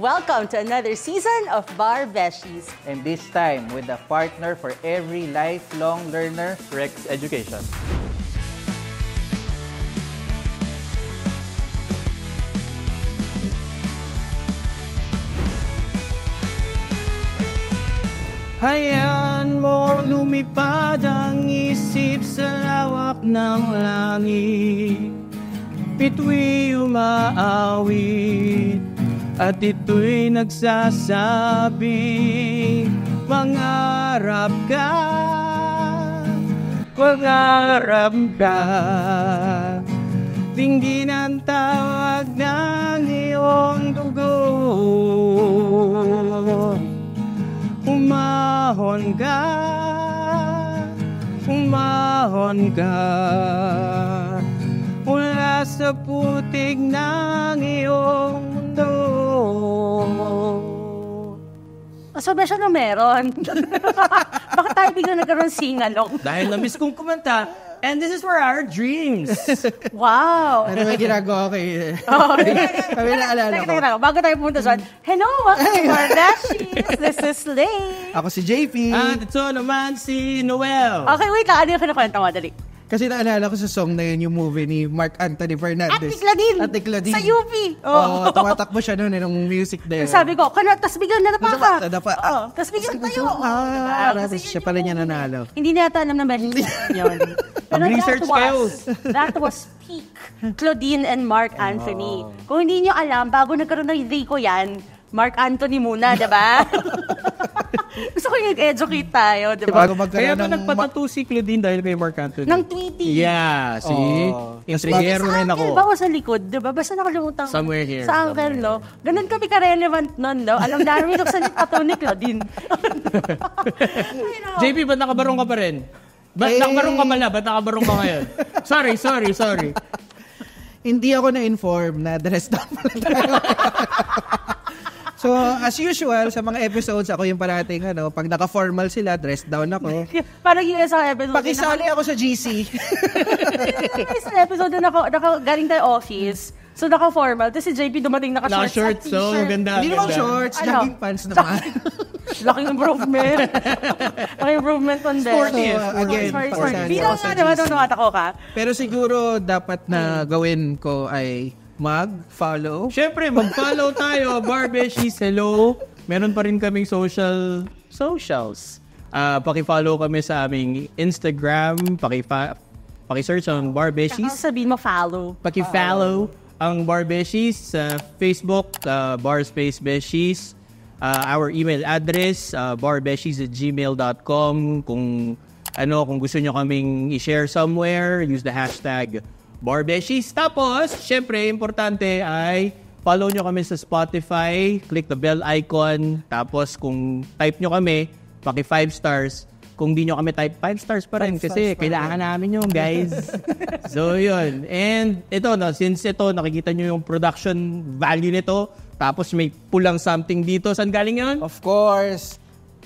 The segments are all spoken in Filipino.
Welcome to another season of Bar Beshies. And this time with a partner for every lifelong learner, Rex Education. Hayaan mo lumipad ang isip sa lawak ng langit. Ito'y umaawit at ito'y nagsasabi, mangarap ka, mangarap ka. Dinggin ang tawag ng iyong dugo. Umahon ka, umahon ka, mula sa putik ng iyong mundo. So, Besha na meron. Bakit tayo biglang nagkaroon sing-along? Dahil na-miss kong kumanta, and this is for our dreams. Wow! Ano may ginagawa kayo? Kami naalala ko. Teka, bago tayo pumunta saan. Hello, welcome to Bar Beshies. This is Lay. Ako si JP. At ito naman si Noel. Okay, wait lang. Ano yung kinakwenta mo? Dali. Kasi naalala ko sa song na yun, yung movie ni Mark Anthony Fernandez. At Ticladin. At Ticladin. Sa UP. Oo, tumatakbo siya noon, yung music na yun. Sabi ko, tas biglang nadapa ka. Nadapa. Tas biglang tayo. Siya pala niya nanalo. Hindi na yata alam ng Beshies yun. Pero Mag-research kayo. That was peak Claudine and Mark Anthony. Kung hindi nyo alam, bago nagkaroon ng Rico yan, Mark Anthony muna, diba? Gusto ko yung educate tayo, diba? Kaya ba nagpatato si Claudine dahil kay Mark Anthony? Ng Tweety. Yeah, see? Intrigero rin ako. Ba o sa likod, diba? Basta nakalimutan ko. Somewhere here. Sa uncle, no? Ganun kami ka-relevant nun, no? Alam namin kung saan yung tattoo ni Claudine. JP, ba't nakabarong ka pa rin? Ba't nakabarong ka pala? Ba't nakabarong ka ngayon? Sorry. Hindi ako na-inform na dressed up pala tayo. So, as usual, sa mga episodes, ako yung parating, pag naka-formal sila, dressed down ako. Parang yung isang episode. Pakisali ako sa GC. Isang episode na galing tayo office. So, naka-formal. Tapos si JP dumating naka-shorts. So, ganda. Hindi naman shorts, jogging pants naman. Laking improvement. Laking improvement on there. Sporty. Again, Sporty. Bilang nga naman, ako ka. Pero siguro, dapat na gawin ko ay mag-follow. Siyempre, mag-follow tayo. Bar Beshies, hello. Meron pa rin kaming socials. Paki-follow kami sa aming Instagram. Paki-search ang Bar Beshies. Saka sabihin mo follow. Paki-follow ang Bar Beshies sa Facebook, Bar Space Beshies. Our email address, barbeshies@gmail.com. Kung gusto nyo kaming i-share somewhere, use the hashtag Bar Beshies. Tapos, syempre, importante ay follow nyo kami sa Spotify, click the bell icon, tapos kung type nyo kami, paki 5 stars. Kung di nyo kami type 5 stars pa rin kasi kailangan namin yun, guys. So, yun. And ito, since nakikita nyo yung production value nito, tapos may pulang something dito, saan galing yun? Of course.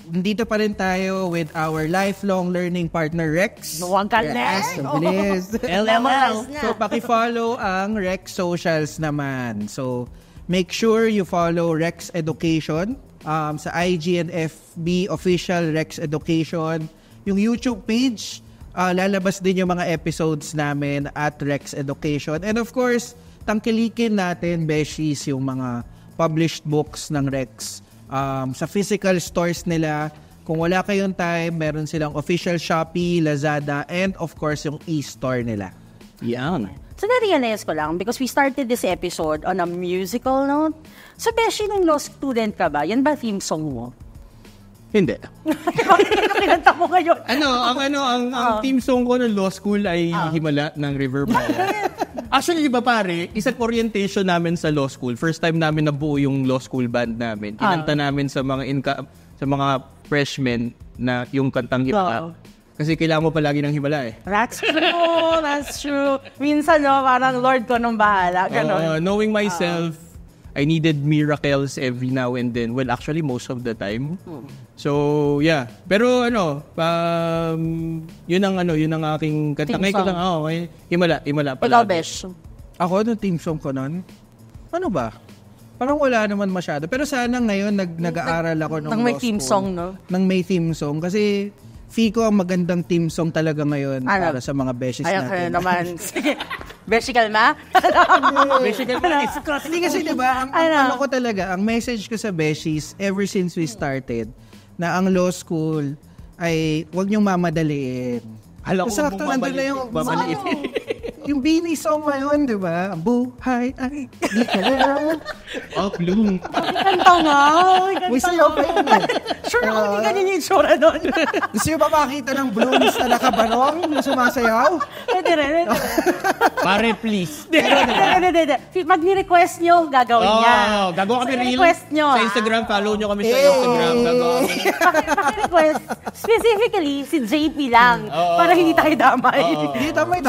Dito pa rin tayo with our lifelong learning partner, Rex. Huwag ka na. Yes, LML. So, paki-follow ang Rex socials naman. So, make sure you follow Rex Education sa IG and FB official Rex Education. Yung YouTube page, lalabas din yung mga episodes namin at Rex Education. And of course, tangkilikin natin, Beshies, yung mga published books ng Rex. Sa physical stores nila. Kung wala kayong time, meron silang official Shopee, Lazada, and of course, yung e-store nila. Yan. So, na-realize ko lang because we started this episode on a musical note. So, Beshi, nung law student ka ba? Yan ba theme song mo? Hindi. Bakit kinanta mo ngayon? Ang theme song ko ng law school ay Himala ng River Maya. Actually, di ba pare, isang orientation namin sa law school. First time namin nabuo yung law school band namin. Kinanta namin sa mga freshmen na yung kantang hip-hop. Kasi kailangan mo palagi ng himala eh. That's true. Minsan, parang Lord ko nung bahala. Ganon. Knowing myself, I needed miracles every now and then. Well, actually, most of the time. So, yeah. Pero yun ang aking kanta. Ngayon ko lang, himala. Ikaw, Besh. Ako, team song ko nun? Ano ba? Parang wala naman masyado. Pero sana ngayon nag-aaral ako ng Nang may law theme school. song, no? Nang may theme song. Kasi feel ko ang magandang theme song talaga ngayon Ano? para sa mga beshes Ayaw natin. naman. Sige. Beshi kalma? Beshi kalma. Hindi kasi diba, ang Ano? ano ko talaga, ang message ko sa beshies ever since we started, na ang law school ay huwag niyong mamadaliin. Hala ko Sakto, nandun na yung, babalitin. yung Beanie song ngayon, di ba? Buhay ay di ka lang. Oh, Bloom. Kanta nga. May sayaw pa yun eh. Sure ako hindi ganyan yung itsura doon. Gusto niyo ba makita ng blooms na nakabarong na sumasayaw? Pwede rin. Pare, please. Pag ni-request nyo, gagawin niya. Oh, gagawa kami reel. Request nyo. Sa Instagram, follow nyo kami sa Instagram. Gagawa kami. Paki-request. Specifically, si JP lang. Oo. Para hindi tayo damay. Hindi, tamay.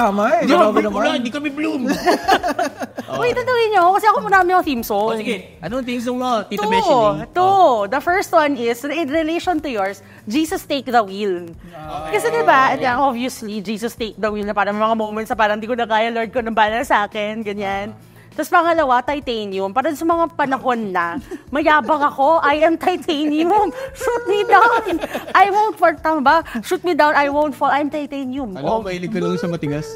Grabe naman. Wala, hindi kami Bloom. Wait, tatuloy nyo. Kasi ako marami yung theme song. Sige, anong theme song mo, Tita Beshi? Two. The first one is, in relation to yours, Jesus Take the Wheel. Kasi diba, obviously, Jesus Take the Wheel na parang mga moments na parang di ko na kaya, Lord ko nang bala sa akin, ganyan. Tapos pangalawa, titanium. Parang sa mga panahon na, mayabang ako, I am titanium. Shoot me down. I won't fall. Tama ba? Shoot me down, I won't fall. I'm titanium. Alam ko, mahilig ka lang sa matigas.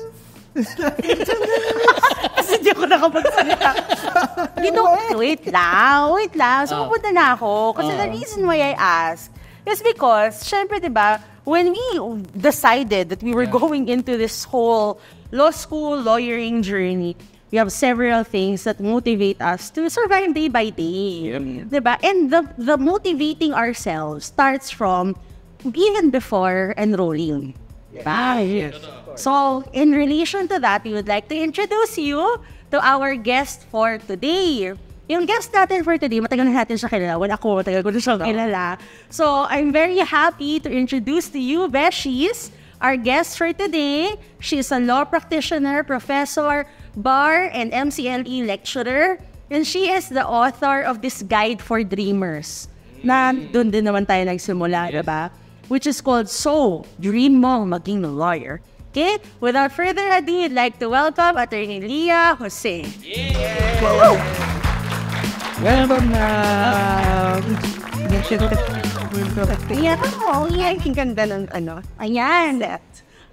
Kasi di ako nakapagsalita. Wait lang. So, pupunta na ako. Kasi the reason why I ask is because, syempre, diba, when we decided that we were going into this whole law school, lawyering journey, we have several things that motivate us to survive day by day. Diba? And the motivating ourselves starts from even before enrolling. Diba? So, in relation to that, we would like to introduce you to our guest for today. Yung guest natin for today, matagal na natin siya kilala. Matagal ko na siya kilala. So, I'm very happy to introduce to you, Beshies, our guest for today. She is a law practitioner, professor, bar, and MCLE lecturer. And she is the author of this Guide for Dreamers. Na doon din naman tayo nagsimula, diba? Which is called So, Dream Mo Maging Lawyer. Okay, without further ado, I'd like to welcome Attorney Leah Jose. Welcome Ayan, ang ganda ng ano. Ayan.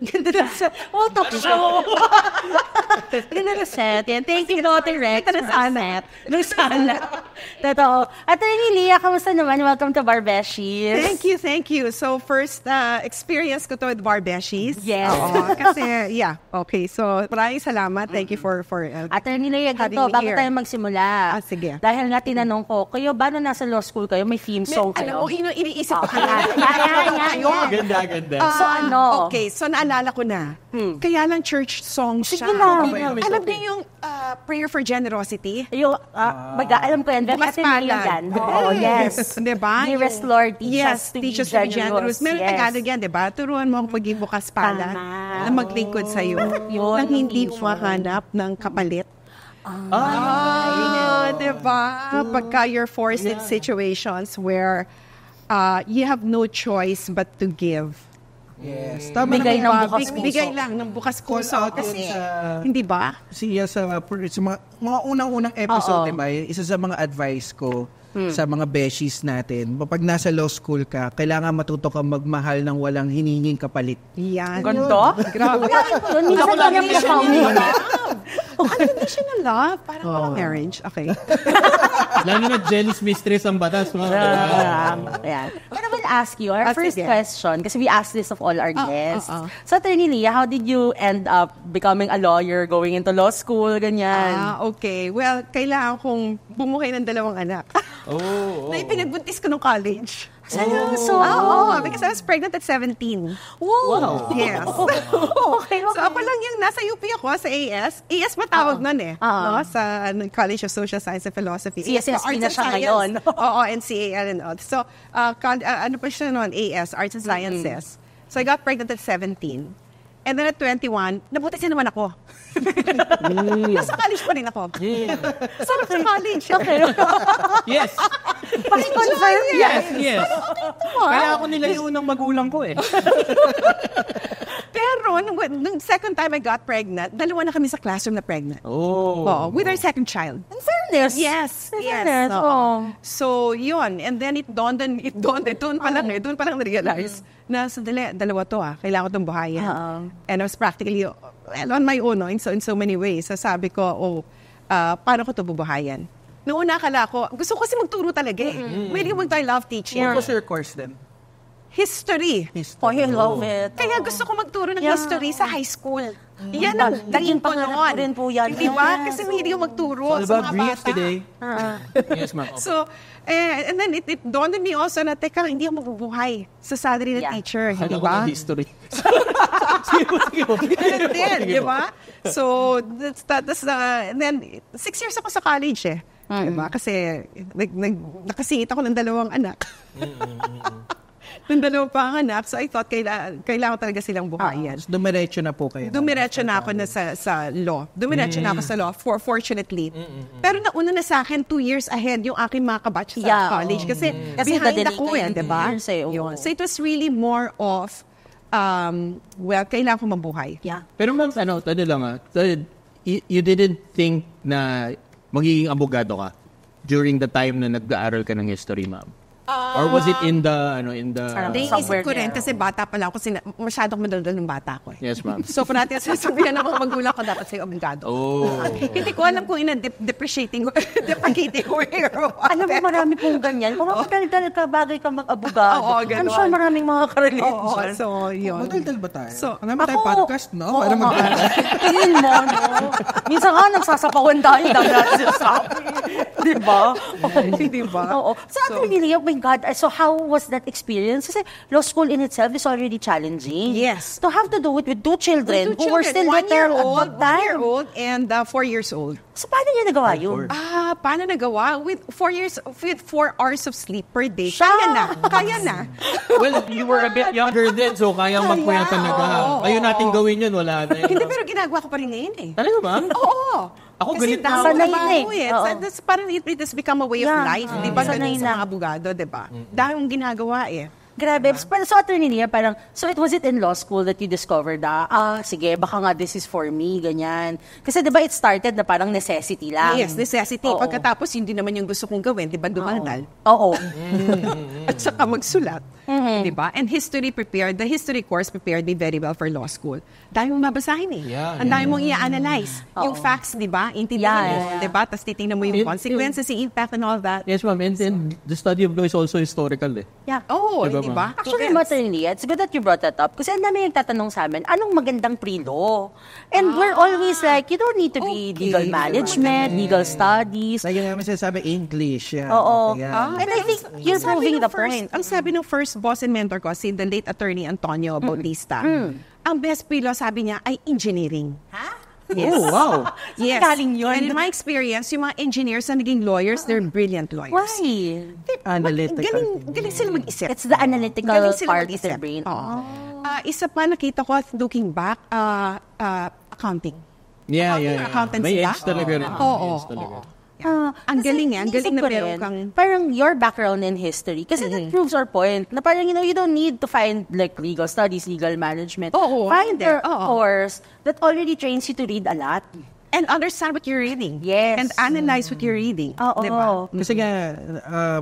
Ganda na sa, talk show. Ganda na set. Yan. Thank you, Dr. Rex. Nung sana. Totoo. Attorney Leah, kamusta naman? Welcome to Barbeshies. Thank you. So first experience ko to with Barbeshies. Yes. Oo, kasi, okay. So maraming salamat. Thank you for Attorney Leah, having ganito, me bago here. tayo magsimula. Sige. Dahil nga tinanong ko, kayo ba nung nasa law school kayo, may theme song Alam mo, kayo? iniisip ko Ganda. So ano? Okay, so naalala ko na. Kaya lang church song siya. Sige na. Alam niyo yung Prayer for Generosity? Yung, alam ko yan. Bukas Ateneo palad. yan. Oo, yes. Diba? Dearest Lord, teach us to be generous. Meron Tagalog yan, diba? Turuan mo ang pagiging bukas palad Tama. na maglingkod sa'yo. Yun, nang hindi teach. humahanap ng kapalit. Diba? Pagka you're forced in situations where you have no choice but to give. Yes. Tama Bigay naman. ng bukas puso. Bigay lang ng bukas puso. out Kasi, yun sa- hindi ba? Siya sa mga unang-unang episode, Oo. diba? Isa sa mga advice ko sa mga beshies natin, kapag nasa law school ka, kailangan matuto kang magmahal ng walang hininging kapalit. Yan. Ganda? Grabe. Yun, minsan lang yung Unconditional love. Parang marriage. Okay. Lalo na jealous mistress ang batas. Ayan. But I will ask you, our first sige. question, kasi we ask this of all our guests. oo. So, Attorney Leah, how did you end up becoming a lawyer, going into law school, ganyan? Okay. Well, kailangan kong bumuhay ng 2 anak. Na ipinagbuntis ko nung college. Seryoso? Oo, because I was pregnant at 17. Wow. Yes. Okay. So ako lang yung nasa UP ako sa AS. AS matawag nun eh. No? Sa College of Social Science and Philosophy. CSSP Arts na and siya Science. ngayon. Oo, NCAL and all. So, ano pa siya noon? AS, Arts and Sciences. So I got pregnant at 17. And then at 21, nabutas naman ako. Nasa college pa rin ako. Sarap sa college. Okay. Yes. Paki-confirm. Yes. Kaya ako nila yung unang magulang ko eh. Pero, Pero nung second time I got pregnant, dalawa na kami sa classroom na pregnant. Oo, with our second child. In fairness. Yes. In Yes. fairness, Oo. So, yun. And then it dawned. Doon pa lang na-realize na sandali, dalawa to kailangan ko itong buhayin. And I was practically on my own in so many ways. So, sabi ko, paano ko ito bubuhayan? Noong una akala ko, gusto ko kasi magturo talaga Willing mag-I love teaching. What was your course then? History. Oh, I love it. Kaya gusto ko magturo ng history sa high school. Yan Diba? ang naging Naging pangarap noon. ko rin po yan. Di ba? Kasi hindi ko magturo All sa about mga Greece bata. today. Yes, ma'am. So, and then it dawned on me also na, teka, hindi ako mabubuhay sa salary ng teacher. Di ba? History. Ganun din, di ba? So, that's and then, 6 years ako sa college Di ba? Kasi, nakasingit ako ng 2 anak. Ng 2 panganak. So, I thought, kailangan talaga silang buhayan. Dumiretso na po kayo. Dumiretso na ako na sa law. Dumiretso na ako sa law, fortunately. Pero nauna na sa akin, 2 years ahead yung aking mga kabatch sa college. Kasi behind dadali ako kayo di ba? yun. So, it was really more of, kailangan ko mabuhay. Yeah. Pero ma'am, you didn't think na magiging abogado ka during the time na nag-aaral ka ng history, ma'am? Or was it in the Naisip ko rin, kasi bata pa lang ako, masyadong madaldal ng bata ko. Yes, ma'am. So, kung natin sasabihan ng mga magulang ko, dapat sa'yo obligado. Hindi ko alam kung depreciating ko or what. Alam mo, marami pong ganyan. Kung makadaldal ka, bagay ka mag-abogado. Oo, ganun. I'm sure maraming mga karelate Oo, dyan. so, yun. Madaldal ba tayo? So, naman tayo podcast, no? Para Tingin mo, no? Minsan nga, nagsasapawan tayo. Dami natin sinasabi. Diba? Diba? Oo. So, really, oh my God. So, how was that experience? Kasi law school in itself is already challenging. Yes. To have to do it with 2 children who were still 1 year little old, at that 1 year time. old, and 4 years old. So, paano niya nagawa yun? Paano nagawa? With 4 hours of sleep per day. Siya. Kaya na. Well, you were a bit younger then, so kayang magpuyat talaga. Ayun natin gawin yun, wala na. Hindi, pero ginagawa ko pa rin ngayon Talaga ba? Oo. Ako Kasi galit na dahil ako. Sanay trabaho na eh. So, Oo. that's parang it has become a way of Yeah. life. Di ba Sanay ganun na. sa mga abogado, di ba? Dahil yung ginagawa Grabe. So, Attorney Nia, parang, so it was it in law school that you discovered sige, baka nga this is for me, ganyan. Kasi di ba it started na parang necessity lang. Yes, necessity. Oo. Pagkatapos, hindi naman yung gusto kong gawin, di ba, dumaldal. Oo. At saka magsulat. Di ba? And the history course prepared me very well for law school. Dahil mong babasahin Ang dahil mong i-analyze. Yung facts, di ba? Intindihin mo, di ba? Tapos titingnan mo yung consequences, yung impact and all that. Yes, ma'am. And the study of law is also historical Yeah. Oo, Diba, di ba? Actually, Maternity, it's good that you brought that up kasi ang dami nagtatanong sa amin, anong magandang pre-law? And we're always like, you don't need to be legal management, legal studies. Lagi namin sinasabi English. Yan. Oo. Kaya- And I think you're proving the point. Ang sabi ng first boss and mentor ko, si the late attorney Antonio Bautista, ang best pre-law, sabi niya, ay engineering. Yes. Oh, wow. Yes. galing yun? And in my experience, yung mga engineers na naging lawyers, they're brilliant lawyers. Why? Analytical. Galing sila mag-isip. It's the analytical Galing sila part of mag-isip. their brain. Oo. Isa pa nakita ko, looking back, accounting. Yeah. Accountants May sila? edge talaga rin. Oo. Edge talaga. Ang galing ang galing na Naisip ko meron rin, kang... parang your background in history, kasi that proves our point, na parang, you don't need to find like legal studies, legal management. Oo, Find hindi. a Oo. course that already trains you to read a lot. And understand what you're reading. Yes. And analyze what you're reading. Oo. Diba? Kasi nga,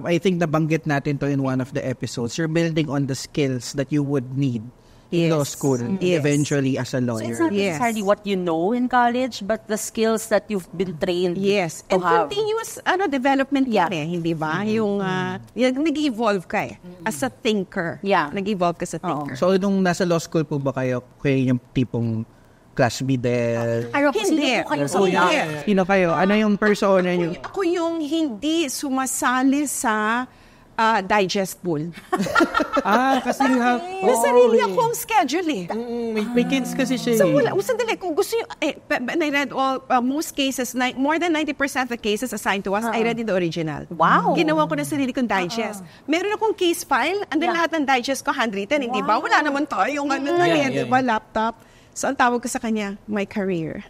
I think nabanggit natin to in one of the episodes. You're building on the skills that you would need in law school eventually as a So lawyer. it's not Yes. necessarily what you know in college, but the skills that you've been trained Yes. to And have. continuous development yan hindi ba? Yung nag-evolve ka as a thinker. Yeah. Nag-evolve ka sa thinker. So, nung nasa law school po ba kayo yung tipong class Bidel? Araw po, Hindi. sino po kayo sa Oh, una? yeah. Sino kayo? Ano yung persona nyo? Ako yung hindi sumasali sa digest pool. Kasi you have... May sarili akong schedule May kids kasi siya So, wala. Sandali, kung gusto nyo, I read most cases, more than 90% of the cases assigned to us, I read in the original. Wow. Ginawa ko na sarili kong digest. Meron akong case file, and then lahat ng digest ko, handwritten, hindi ba? Wala naman tayong di ba, laptop. So, ang tawag ko sa kanya, my career.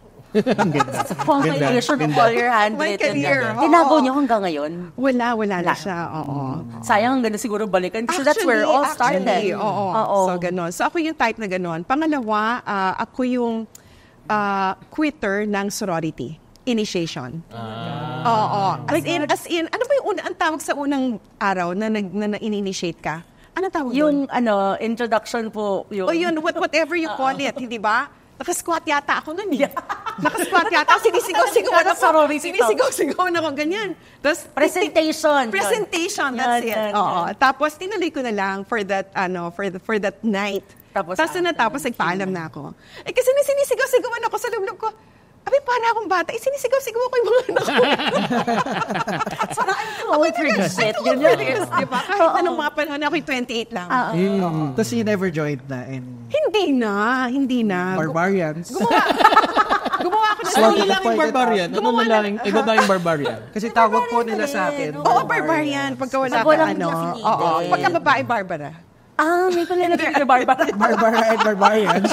Compilation of all your My handwritten. career, oo. Tinago niyo hanggang ngayon? Wala na siya, oo. Sayang, ang ganda siguro balikan. So that's where it all started. Oo. So, ganon. So, ako yung type na ganon. Pangalawa, ako yung quitter ng sorority. Initiation. Oo. As in, ano ba yung ang tawag sa unang araw na in-initiate ka? Ano tawag Yung introduction po. O yun, whatever you call it, hindi ba? Nakasquat yata ako nun. Nakasquat yata. Sinisigaw-sigaw ako. Sinisigaw-sigaw ako, ganyan. Tapos, Presentation. That's it. Oo. Tapos, tinuloy ko na lang for that night. Tapos natapos, nagpaalam na ako. Kasi sinisigaw-sigawan ako sa loob ko. Abi, para akong bata. Sinisigaw-sigaw ako yung mga anak ko. Sana I'm old for this shit. Diba? Kahit anong mga panahon, ako'y 28 lang. Tapos you never joined na in Hindi na. Barbarians. Gumawa ako na Ano lang yung barbarian? Ano na lang, iba ba yung barbarian? Kasi tawag po nila sa akin. Oo, barbarian. Pagka wala Pag ka, walang ano. affiliated. Oo. Pagka babae, Barbara. May pala na Barbara. Barbara and Barbarians.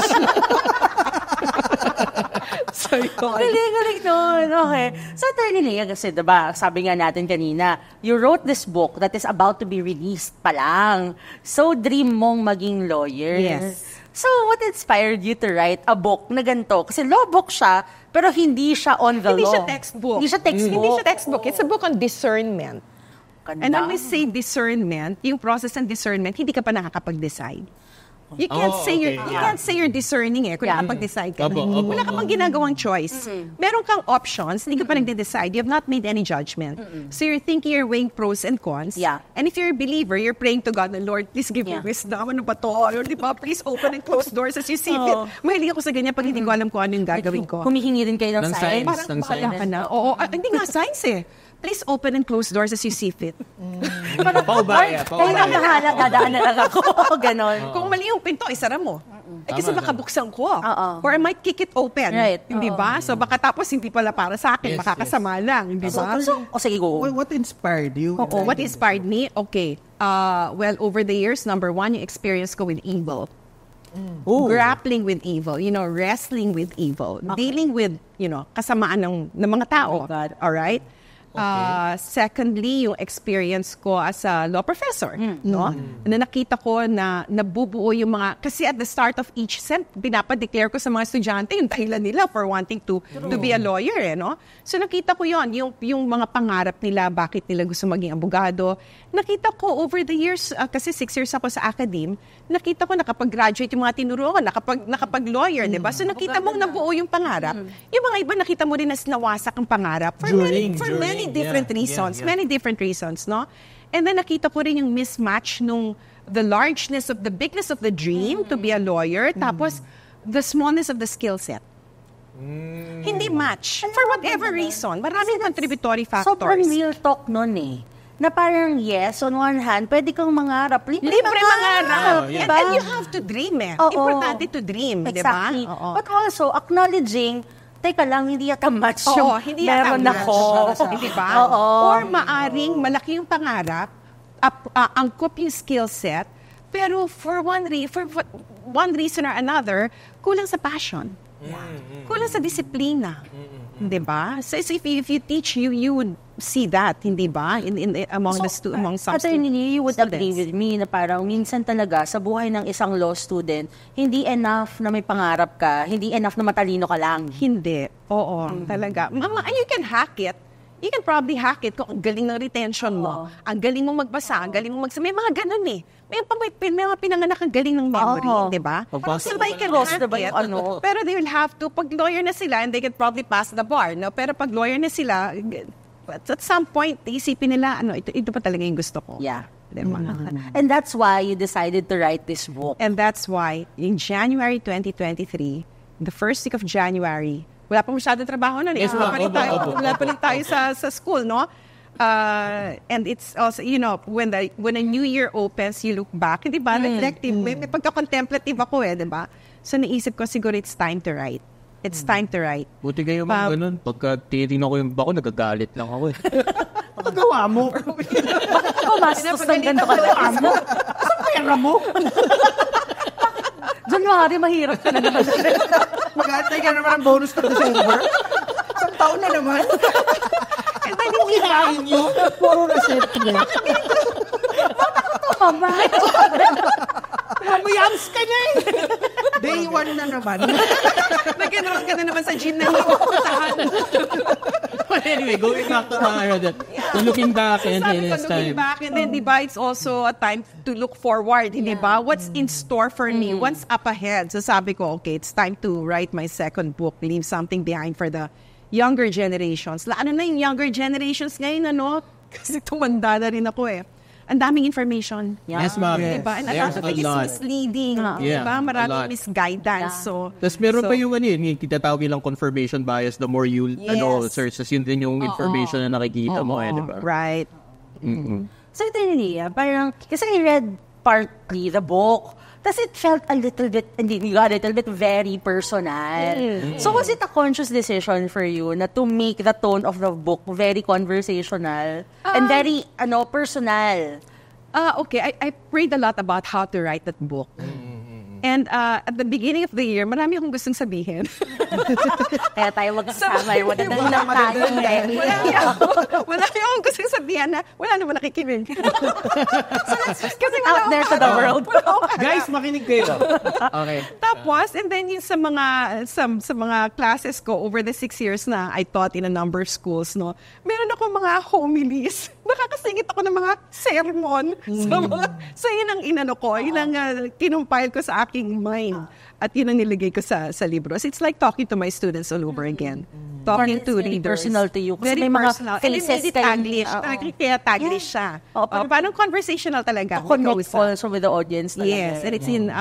Galing nun. Okay. So, Attorney Lea, kasi diba, sabi nga natin kanina, you wrote this book that is about to be released pa lang. So, dream mong maging lawyer. Yes. So, what inspired you to write a book na ganito? Kasi law book siya, pero hindi siya on the Hindi law. siya textbook. Hindi siya textbook. It's a book on discernment. Ganda. And when we say discernment, yung process ng discernment, hindi ka pa nakakapag-decide. You can't say you're discerning kung nakapag-decide ka na. Wala ka pang ginagawang choice. Meron kang options, hindi ka pa nagde-decide. You have not made any judgment. So you're thinking, you're weighing pros and cons. Yeah. And if you're a believer, you're praying to God, Lord, please give me wisdom. Ano ba to? Lord, di ba? Please open and close doors as you see fit. Mahilig ako sa ganyan pag hindi ko alam kung ano yung gagawin ko. Humihingi rin kayo ng signs. Parang bahala ka na. Oo, hindi nga signs Please open and close doors as you see fit. Paubaya. Kayo lang bahala, dadaan na lang ako. Ganon. Kung mali yung pinto, isara mo. Kasi baka buksan ko. Or I might kick it open. Right. Hindi ba? So baka tapos hindi pala para sa akin. Makakasama lang. Hindi ba? Sige, go. What inspired you? What inspired me? Okay. Well, over the years, number one, yung experience ko with evil. Grappling with evil. Wrestling with evil. Dealing with, kasamaan ng mga tao. Oh my God. Alright? Secondly, yung experience ko as a law professor, no? Na nakita ko na nabubuo yung mga, kasi at the start of each sem, pinapa-declare ko sa mga estudyante yung dahilan nila for wanting to be a lawyer, no? So nakita ko yon yung mga pangarap nila, bakit nila gusto maging abogado. Nakita ko over the years, kasi 6 years ako sa academe, nakita ko nakapag-graduate yung mga tinuruan, nakapag-lawyer, di ba? So nakita mong nabuo yung pangarap. Yung mga iba nakita mo rin na nawasak ang pangarap for many different reasons, no? And then nakita ko rin yung mismatch nung the largeness of the bigness of the dream to be a lawyer, tapos the smallness of the skill set. Hindi match. For whatever reason. Maraming contributory factors. Sobrang real talk nun na parang yes, on one hand, pwede kang mangarap. Libre mangarap. Diba? And you have to dream Importante to dream, exactly. diba? But also, acknowledging, teka lang, hindi yata match yung meron ako. Hindi ba? Oo. Or maaring malaki yung pangarap, angkop yung skill set, pero for one reason or another, kulang sa passion. Kulang sa disiplina. Diba? So if you teach, you would see that, hindi ba? Among some students. You would agree with me na parang minsan talaga sa buhay ng isang law student, hindi enough na may pangarap ka, hindi enough na matalino ka lang. Hindi. Oo, talaga. You can hack it. You can probably hack it kung ang galing ng retention mo, ang galing mong magbasa, ang galing mong may mga ganun May mga pinanganak ang galing ng memory, di ba? Sabay ka lost, diba yung ano? Pero they will have to, pag lawyer na sila, and they can probably pass the bar, no? Pero pag lawyer na sila, at some point, isipin nila, ito pa talaga yung gusto ko. Yeah. Diba? And that's why you decided to write this book. And that's why, in January 2023, the first week of January, wala pa masyado trabaho nun. Yes, wala pa rin tayo sa school, no? And it's also, when a new year opens, you look back, di ba? Reflective. May pagka-contemplative ako di ba? So naisip ko siguro it's time to write. It's time to write. Buti kayo ganun. Pagka tinitingnan ko yung bako, nagagalit lang ako Pagkagawa mo. Mastos ng ganito ka lang. Sa pera mo. Diyan January, mahirap ka na naman. Mag-aantay ka naman ang bonus for December. Isang taon na naman. And then, hindi Kain nyo. Puro resentment. Mama. Mamayams ka na eh. Day 1 na naman. nag-enroll ka na naman sa gym na hindi mo puntahan. But anyway, going back to looking back and Sabi ko, it's looking time. back, and then, di ba, it's also a time to look forward, hindi ba? What's in store for me? What's up ahead? So sabi ko, okay, it's time to write my second book, leave something behind for the younger generations. Lalo na yung younger generations ngayon, ano? Kasi tumanda na rin ako eh. Ang daming information. Yes, ma'am. Diba? And There's I a think it's lot. misleading. Yeah, Diba? a lot. Maraming misguidance. So, Tapos meron pa yung tinatawag nilang confirmation bias. The more you search, yun din yung information na nakikita mo. Diba? right. So ito yun, Leah, parang, kasi I read partly the book, tapos it felt a little bit very personal. So was it a conscious decision for you na to make the tone of the book very conversational and very, personal? Okay, I prayed a lot about how to write that book. And at the beginning of the year, marami akong gustong sabihin. Kaya tayo magkasama, wala na lang tayo. Marami akong gustong sabihin na wala naman nakikinig. So let's just get it out there to the world. Guys, makinig kayo. Okay. Tapos, and then yung sa mga classes ko over the 6 years na I taught in a number of schools, no, meron ako mga homilies. Nakakasingit ako ng mga sermon. So yun ang inano ko, yun ang kinumpile ko sa aking mind. At yun ang nilagay ko sa libro. So it's like talking to my students all over again. Talking to very readers. personal to you. Kasi Very may mga personal. And faces it made it kayo. Taglish. Kaya Taglish siya. Parang conversational talaga. Connect Kausap. also with the audience talaga. Yes, and it's in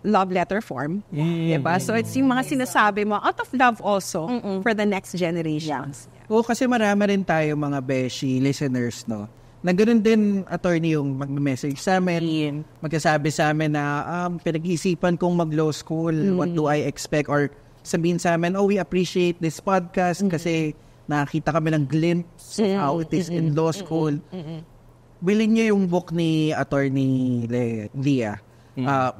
love letter form. Diba? So it's yung mga sinasabi mo out of love also for the next generations. Oo, kasi marami rin tayo mga beshi listeners, no? Na ganoon din, attorney, yung mag-message sa amin, magkasabi sa amin na pinag-iisipan kong mag-law school, what do I expect? Or sabihin sa amin, we appreciate this podcast kasi nakita kami ng glimpse how it is in law school. Bilhin niyo yung book ni attorney Leah.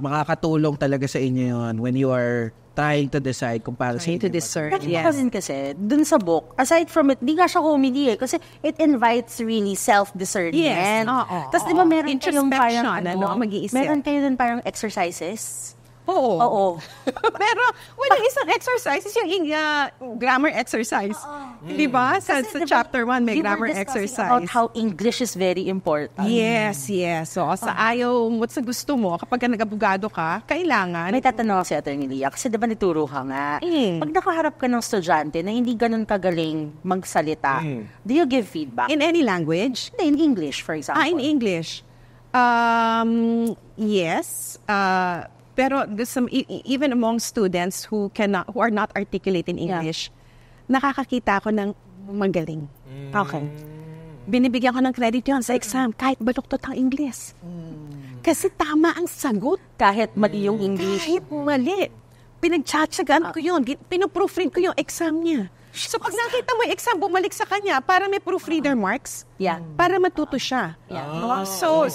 Makakatulong talaga sa inyo yun when you are trying to decide kung paano sa To discern. Yes. Kasi dun sa book, aside from it, di nga siya comedy kasi it invites really self-discernment. Yes. Tapos di ba meron kayong Introspection, parang, mag-iisip. meron kayo dun parang exercises? Oo. Pero, yung isang exercise is yung grammar exercise. Di ba? Sa chapter 1, may grammar exercise. About how English is very important. Yes. So, sa ayaw mo, sa gusto mo, kapag nag-abogado ka, kailangan. May tatanong ako si Atty. Leah, kasi diba nituro ka nga, pag nakaharap ka ng estudyante na hindi ganun kagaling magsalita, do you give feedback? In any language? In English, for example. In English. Yes. Pero even among students who are not articulate in English, nakakakita ako ng magaling. Okay. Binibigyan ko ng credit yun sa exam, kahit baluktot ang English. Kasi tama ang sagot. Kahit mali yung English. Kahit mali. Pinagtsatsagan ko yun. Pinoproofread ko yung exam niya. So pag nakita mo yung exam, bumalik sa kanya para may proofreader marks. Yeah. Para matuto siya. Yeah. So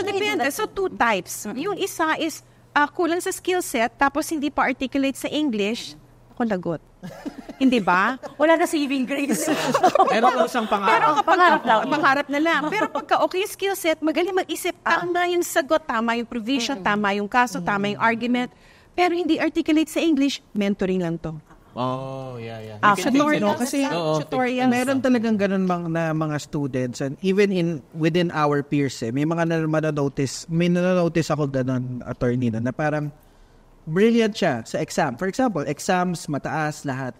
depende. So 2 types. Yung isa is kulang sa skill set, tapos hindi pa articulate sa English, ako lagot. Hindi ba? Wala na saving grace. Meron ko isang pangarap. Pangarap na lang. Pero pagka okay yung skill set, magaling mag-isip, tama yung sagot, tama yung provision, tama yung kaso, tama yung argument. Pero hindi articulate sa English, mentoring lang to. Yeah. Kasi Tutorials. meron talagang ganun na mga students, and even within our peers, may mga mananotice ako ganun, attorney, na parang brilliant siya sa exam. For example, exams, mataas, lahat.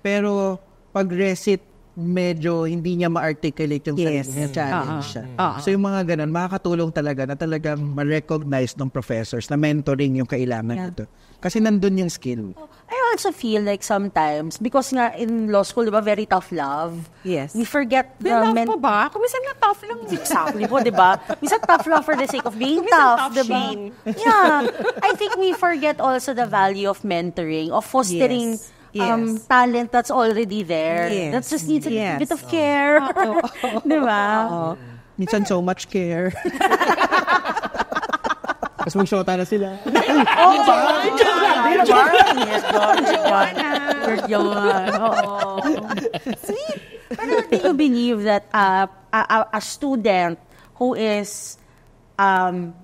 Pero pag recit, medyo hindi niya ma-articulate yung sarili niya, challenge siya. So yung mga ganun, makakatulong talaga na talagang ma-recognize ng professors na mentoring yung kailangan ito. Kasi nandun yung skill. I also feel like sometimes, because nga in law school, diba, very tough love. Yes. We forget the Love mo ba? Kumisan na tough lang. Exactly po, diba? Minsan tough love for the sake of being tough, diba? Yeah. I think we forget also the value of mentoring, of fostering talent that's already there. Yes. That just needs a bit of care. Diba? Minsan so much care. Tapos mag-shota na sila. Sweet. Pero do you believe that a student who is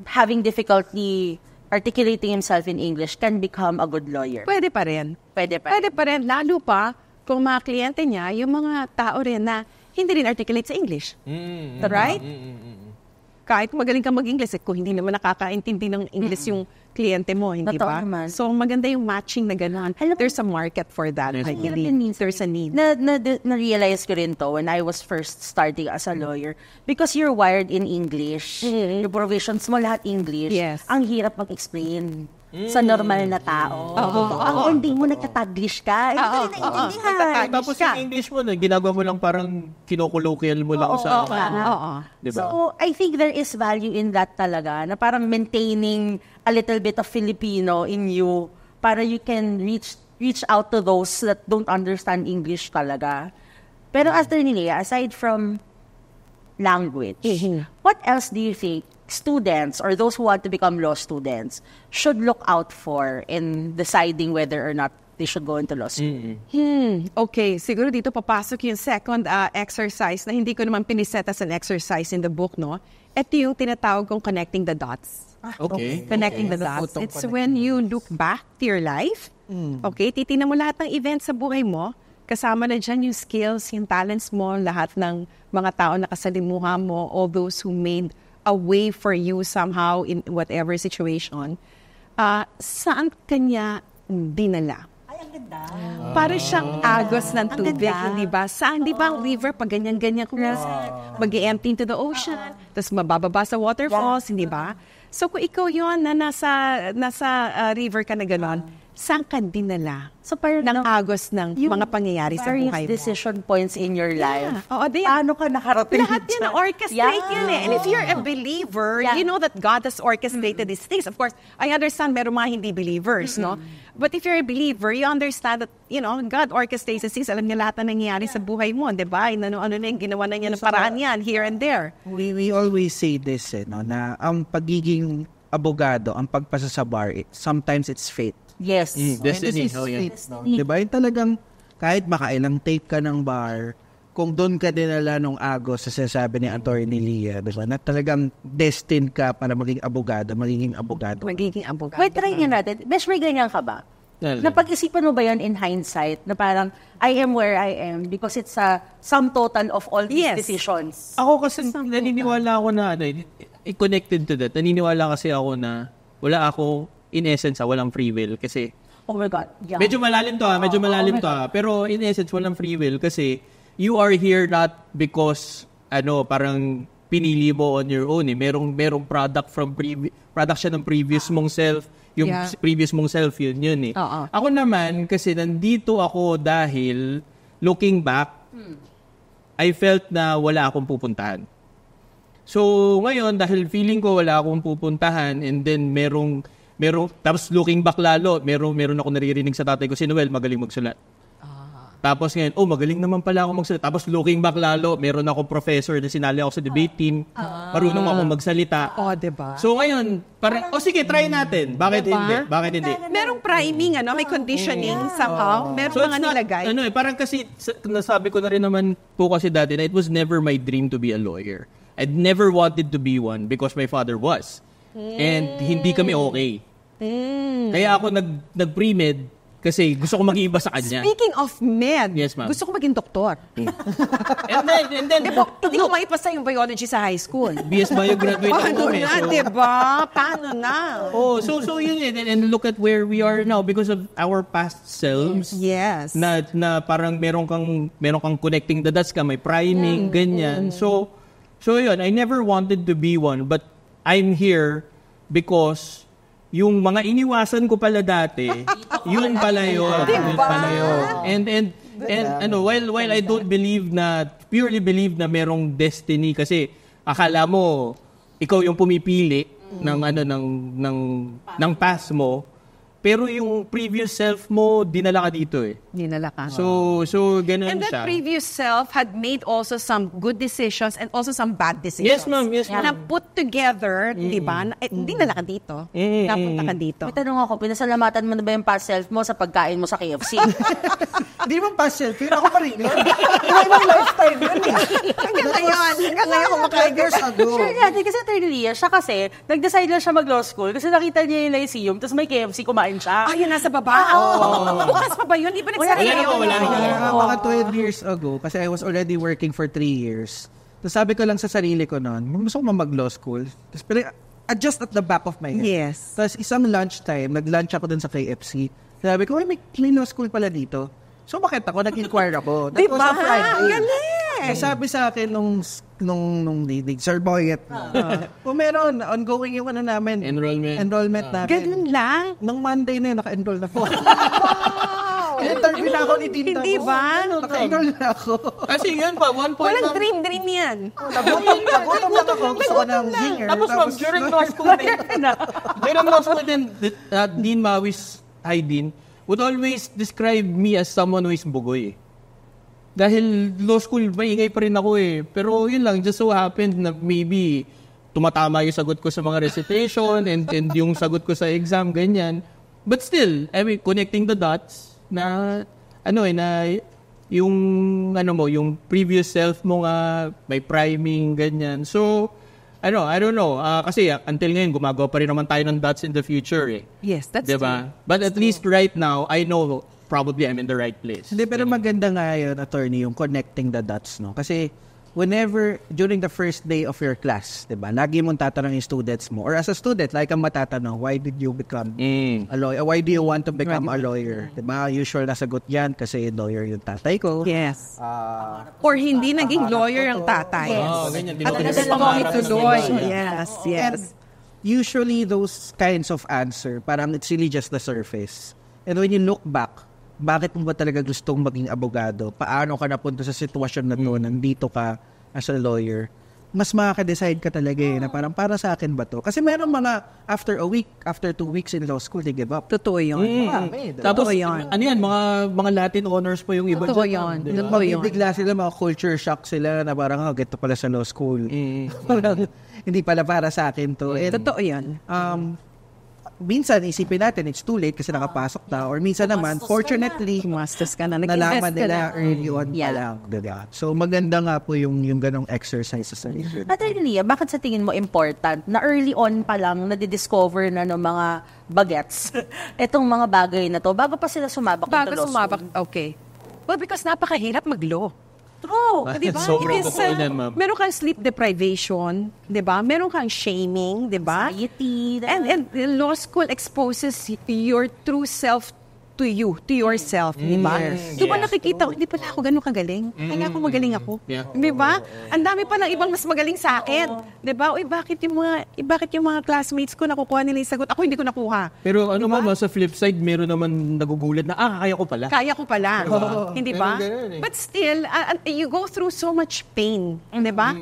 having difficulty articulating himself in English can become a good lawyer? Pwede pa rin. Pwede pa. Pwede pa rin. Lalo pa kung mga kliyente niya, yung mga tao rin na hindi rin articulate sa English. Right? Kahit magaling ka mag-English, kung hindi naman nakakaintindi ng English yung kliyente mo, hindi Totoo ba? naman. So, maganda yung matching na gano'n. There's a market for that, I believe. There's a need. Na-realize ko rin to when I was first starting as a lawyer. Because you're wired in English, your provisions mo lahat English, Yes. ang hirap mag-explain sa normal na tao. Ang ending mo nagtataglish ka. Hindi ka rin naiintindihan. Tapos yung English mo, ginagawa mo lang parang kinokoloquial mo lang sa... Oo. Diba? So, I think there is value in that talaga, na parang maintaining a little bit of Filipino in you para you can reach out to those that don't understand English talaga. Pero Attorney Lea, aside from language, what else do you think students or those who want to become law students should look out for in deciding whether or not they should go into law school? Okay, siguro dito papasok yung second exercise na hindi ko naman piniset as an exercise in the book, no? Ito yung tinatawag kong connecting the dots. Okay. Connecting the dots. It's when you look back to your life. Okay, titingnan mo lahat ng events sa buhay mo. Kasama na dyan yung skills, yung talents mo, lahat ng mga tao na kasalimuha mo, all those who made a way for you somehow in whatever situation. Saan kanya dinala? Ay, ang ganda. Para siyang agos ng tubig, hindi ba? Saan, di ba ang river, pag ganyan-ganyan kung mag-empty into the ocean, tapos mabababa sa waterfalls, hindi ba? So kung ikaw yon na nasa river ka na gano'n, saan ka dinala? So parang ng agos ng mga pangyayari sa buhay mo. various decision points in your life. Oo, Paano ka nakarating lahat yan, dyan? orchestrate yan eh. And if you're a believer, you know that God has orchestrated these things. Of course, I understand meron mga hindi believers, no? But if you're a believer, you understand that, God orchestrates these things. Alam niya lahat na nangyayari sa buhay mo, di ba? Ano na yung ginawa na niya ng paraan yan, here and there. We always say this, na ang pagiging abogado, ang pagpasa sa bar, sometimes it's fate. Yes. Destiny. This is fate, no? Diba? Yung talagang kahit makailang tape ka ng bar, kung doon ka dinala nung agos sa sinasabi ni Attorney Lea, diba? Na talagang destined ka para maging abogado. Magiging abogado. Wait, try nga natin. Best may ganyan ka ba? Napag-isipan mo ba yan in hindsight na parang, I am where I am because it's a sum total of all these decisions? Ako kasi naniniwala ako na, connected to that, naniniwala kasi ako na wala ako, in essence, walang free will kasi oh my God. Yeah. Medyo malalim to. Pero in essence, walang free will kasi you are here not because parang pinili mo on your own. Merong product siya ng previous mong self. Yung previous mong self, yun eh. Ako naman, kasi nandito ako dahil looking back, I felt na wala akong pupuntahan. So, ngayon, dahil feeling ko wala akong pupuntahan and then merong tapos looking back lalo, meron ako naririnig sa tatay ko, si Noel, magaling magsulat. Tapos ngayon, magaling naman pala ako magsulat. Tapos looking back lalo, meron akong professor na sinali ako sa debate team. Marunong ako magsalita. Diba? So ngayon, parang, sige, try natin. Bakit hindi? Merong priming, may conditioning somehow. Merong So mga nilagay. parang kasi, nasabi ko na rin naman po kasi dati na it was never my dream to be a lawyer. I'd never wanted to be one because my father was. And hindi kami okay. Kaya ako nag-pre-med kasi gusto ko mag-iiba sa kanya. Speaking of med, Yes, ma'am. gusto ko maging doktor. And then Hindi ko maipasa yung biology sa high school. BS Bio graduate Paano ako. na, diba? Paano na? So yun and look at where we are now because of our past selves. Yes. Na parang meron kang connecting the dots ka, may priming, ganyan. So yun, I never wanted to be one, but I'm here because yung mga iniwasan ko pala dati, yun pala yun. And while I don't purely believe na merong destiny kasi akala mo ikaw yung pumipili ng path mo, pero yung previous self mo, dinala ka dito eh. Dinala ka. So ganun And siya. that previous self had made also some good decisions and also some bad decisions. Yes, ma'am. Yes, ma'am. Na put together, di ba? Dinala ka dito. Napunta ka dito. May tanong ako, pinasalamatan mo na ba yung past self mo sa pagkain mo sa KFC? Hindi naman past self, yun ako pa rin yun. Ibang lifestyle yun eh. Hanggang ngayon Kumakain years ago. Sure natin, kasi Attorney Leah, siya kasi, nag-decide lang siya mag-law school kasi nakita niya yung Lyceum, tapos may KFC, kumain siya. Ah, yun nasa baba? Bukas pa ba yun? Di ba nagsabi Wala na po, wala na. Mga 12 years ago, kasi I was already working for 3 years. Tapos sabi ko lang sa sarili ko noon, gusto ko mag-law school. Tapos just at the back of my head. Yes. Tapos isang lunchtime, nag-lunch ako dun sa KFC. Sabi ko, may law school pala dito. So bakit ako, nag-inquire ako. That was a Friday. Galing! Sabi sa akin nung leading, Sir Boyet, kung meron, ongoing yung namin. Enrollment namin. Ganun lang? Nung Monday na yun, naka-enroll na po. Interview na ako ni Tinta. Hindi ba? Naka-enroll na ako. Kasi yun pa, 1 point Walang dream yan. Nagutom lang ako. Gusto ko ng zinger. Tapos ma'am, during law school din, Dean Mawis, hi Dean, would always describe me as someone who is bugoy. Dahil law school, maingay pa rin ako eh. Pero yun lang, just so happened na maybe tumatama yung sagot ko sa mga recitation and yung sagot ko sa exam, ganyan. But still, I mean, connecting the dots na, yung previous self mo nga, may priming, ganyan. So, I don't know. Kasi until ngayon, gumagawa pa rin naman tayo ng dots in the future eh. Yes, that's diba? true. But at least right now, I know probably I'm in the right place. Hindi, pero maganda nga yun, attorney, yung connecting the dots, no? Kasi, whenever, during the first day of your class, diba, lagi mong tatanong yung students mo, or as a student, like ang matatanong, why did you become a lawyer? Why do you want to become a lawyer? Diba, usual na sagot yan, kasi lawyer yung tatay ko. Yes. Or hindi naging lawyer ang tatay. Ganyan. At tuloy. Yes, yes. And usually, those kinds of answer, parang it's really just the surface. And when you look back, bakit mo ba talaga gustong maging abogado? Paano ka napunta sa sitwasyon na to, nandito ka as a lawyer? Mas makaka-decide ka talaga na parang para sa akin ba to? Kasi meron mga after a week, after 2 weeks in law school, they give up. Totoo yun. Tapos, Totoo yun. ano yan, mga Latin honors pa yung iba Totoo dyan. yun. Diba? Totoo yun. Bigla sila, mga culture shock sila na parang, get to pala sa law school. Parang, hindi pala para sa akin to. And, Totoo yun. minsan isipin natin it's too late kasi nakapasok na, or minsan naman fortunately Masters ka na. nalaman Nag-invest ka nila na. early on pa lang, diba? So maganda nga po yung ganong exercise sa sarili. Attorney Leah, bakit sa tingin mo important na early on pa lang nadidiscover na ng mga bagets itong mga bagay na to bago pa sila sumabak Bago into law sumabak, school? okay. Well, because napakahirap mag-law. True. Di ba? Sobrang It is, totoo yan, ma'am. meron kang sleep deprivation, di ba? Meron kang shaming, di ba? Anxiety. And law school exposes your true self to you, to yourself, di ba? Di ba nakikita ko, hindi pala ako ganun kagaling. Kaya ako magaling ako. Yeah. Di ba? Ang dami pa ng ibang mas magaling sa akin. Di ba? Uy, bakit yung mga classmates ko nakukuha nila yung sagot? Ako hindi ko nakuha. Pero sa flip side, meron naman nagugulat na, kaya ko pala. Kaya ko pala. Hindi ba? Meron ganun eh. But still, you go through so much pain. Di ba?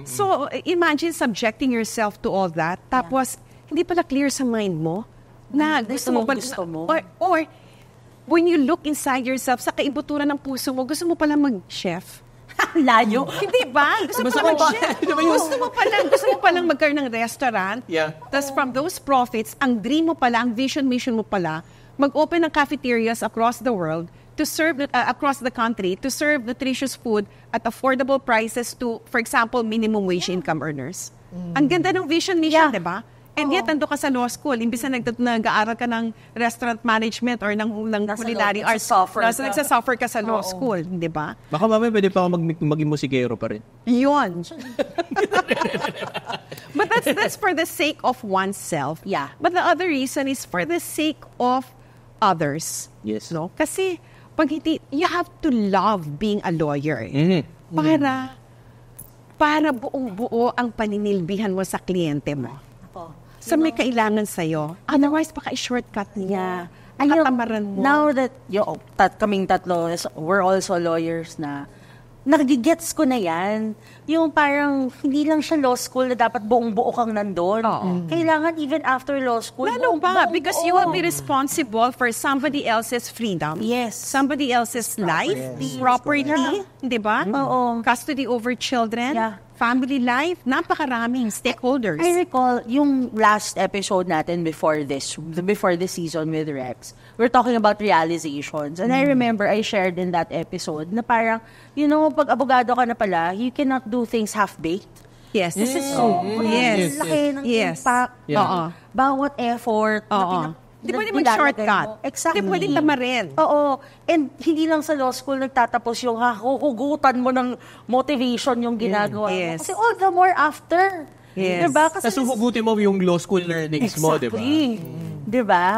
So, imagine subjecting yourself to all that. Tapos, hindi pala clear sa mind mo na gusto mo pala. Gusto mo. Or, when you look inside yourself, sa kaibuturan ng puso mo, gusto mo pala mag-chef. Layo. Hindi ba? Gusto mo pala mag-chef. Gusto mo palang magkaroon ng restaurant. Yeah. Tapos from those profits, ang dream mo pala, ang mission mo pala, mag-open ng cafeterias across the world to serve, across the country, to serve nutritious food at affordable prices to, for example, minimum wage income earners. Ang ganda ng mission, di ba? And yet, nando ka sa law school, imbis na nag-aaral ka ng restaurant management or ng culinary arts, nagsasuffer ka sa law school, di ba? Baka mamaya pwede pa ako maging musikero pa rin. Yun. But that's for the sake of oneself. Yeah. But the other reason is for the sake of others. Yes. No? Kasi, pag hindi, you have to love being a lawyer. Para buong-buo ang paninilbihan mo sa kliyente mo. Sa may kailangan sa'yo. Otherwise, baka i-shortcut niya. Katamaran mo. Now that kaming tatlo, we're also lawyers na, nagigets ko na yan. Yung parang, hindi lang siya law school na dapat buong-buo kang nandun. Kailangan even after law school, Lalo pa, buong-buo. because you will be responsible for somebody else's freedom. Yes. Somebody else's life, property, di ba? Oo. Custody over children, Yeah. family life, napakaraming stakeholders. I recall yung last episode natin before this season with Rex, we're talking about realizations. And I remember I shared in that episode na parang, pag abogado ka na pala, you cannot do things half-baked. Yes. This is so Yes. laki ng Yes. impact. Yeah. Oo. Bawat effort. Oo. Di pwede nilalagay mag-shortcut. mo. Exactly. Di pwede tamarin. Oo. And hindi lang sa law school nagtatapos yung huhugutan mo ng motivation yung ginagawa mo. Yes. Kasi all the more after. Yes. Diba? Kasi Tapos huhugutin mo yung law school learnings mo, di ba? Exactly. Diba?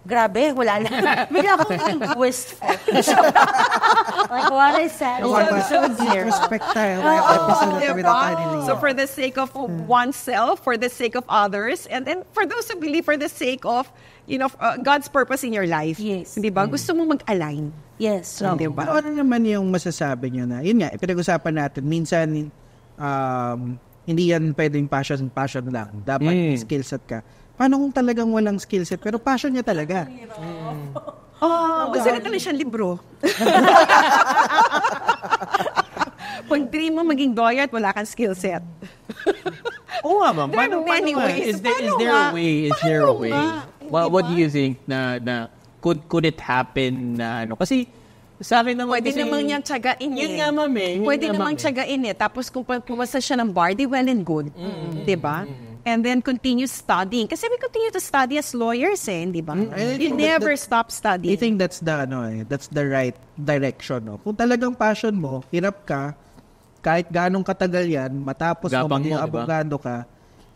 Grabe, wala na. Bigla akong wistful. Like what I said. Respect tayo. May episode na kami na tayo ni Leah. So for the sake of oneself, for the sake of others, and then for those who believe for the sake of, God's purpose in your life. Yes. Di ba? Gusto mo mag-align. Yes. Di ba? Pero ano naman yung masasabi nyo na, yun nga, pinag-usapan natin, minsan, hindi yan pwedeng passion lang. Dapat skill set ka. Paano kung talagang walang skill set, pero passion niya talaga? Gusto na talaga siyang libro. Pag dream mo maging lawyer at wala kang skill set. Oo nga, ma'am. There are many ways. Is there a way? Is there a way? What do you think na could it happen na ano? Kasi sa akin naman Pwede kasi, namang niyang tiyagain Yun nga, ma'am eh. Pwede namang tiyagain Tapos kung pumasa siya ng bar, di well and good. Di ba? And then continue studying. Kasi we continue to study as lawyers di ba? You never stop studying. I think that's the right direction. No? Kung talagang passion mo, hirap ka, kahit ganong katagal yan, matapos mo Gapang maging mo, diba? abogado ka,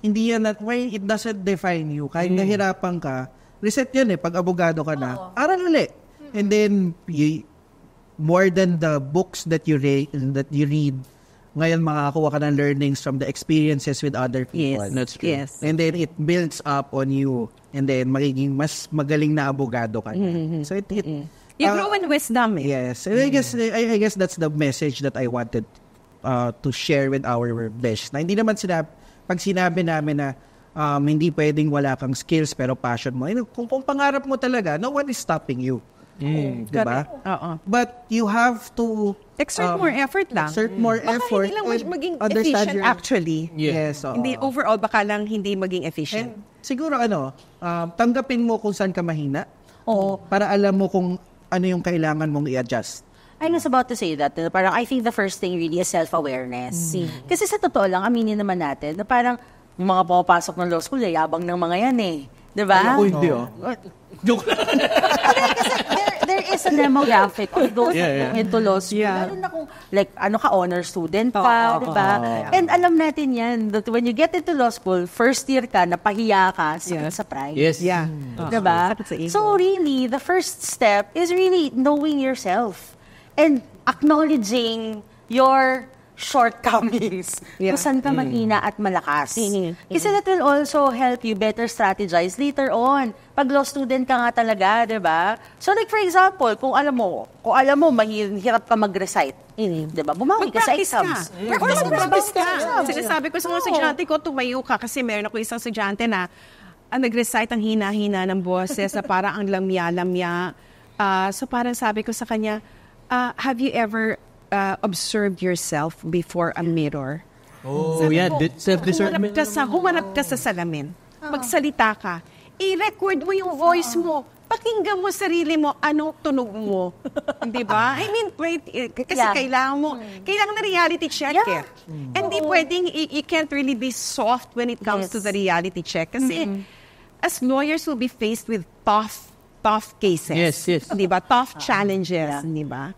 hindi yan, it doesn't define you. Kahit nahirapan ka, reset yan pag abogado ka na, aral ulit. And then, more than the books that you read, ngayon makakakuha ka ng learnings from the experiences with other people. Yes. That's true. Yes. And then it builds up on you. And then magiging mas magaling na abogado ka na. So You grow in wisdom. yes. And I guess that's the message that I wanted to share with our besh. Na hindi naman pag sinabi namin na hindi pwedeng wala kang skills pero passion mo. Kung pangarap mo talaga, no one is stopping you. Diba? Oo. But you have to Exert more effort lang. exert more Baka effort hindi lang and maging understand efficient your- actually. Yes. oo. Hindi overall, baka lang hindi maging efficient. And siguro tanggapin mo kung saan ka mahina Oo. para alam mo kung ano yung kailangan mong i-adjust. I was about to say that. Parang I think the first thing really is self-awareness. Kasi sa totoo lang, aminin naman natin na parang yung mga pumapasok ng law school, yabang ng mga yan Diba? Ako hindi Joke lang. Kasi there is a demographic of those Yeah. into law school. Yeah. Lalo na kung, honor student ka, Oo. diba? And alam natin yan, that when you get into law school, first year ka, napahiya ka, sakit Yes. sa pride. Yes. Yeah. Diba? Sakit sa ego. So really, the first step is really knowing yourself and acknowledging your shortcomings. Yeah. Kung saan ka mahina at malakas. Mhm. Kasi that will also help you better strategize later on. Pag law student ka nga talaga, di ba? So like for example, kung alam mo mahirap ka mag-recite, di ba? Bumawi ka sa Mag-practice exams. ka. Mag-practice ka. Exams. Sinasabi ko sa mga estudyante ko, tumayo ka kasi meron ako isang estudyante na nag-recite ang hina-hina ng boses na parang ang lamya-lamya. So parang sabi ko sa kanya, have you ever observed yourself before a mirror? Oh, yeah. Self-discernment. Humanap ka sa salamin. Magsalita ka. I-record mo yung voice mo. Pakinggan mo sarili mo, anong tunog mo. Di ba? I mean, kasi Yeah. kailangan na reality check Yeah. Hindi pwedeng, you can't really be soft when it comes Yes. to the reality check. Kasi as lawyers will be faced with tough cases. Yes. Di ba? Tough challenges. Di ba?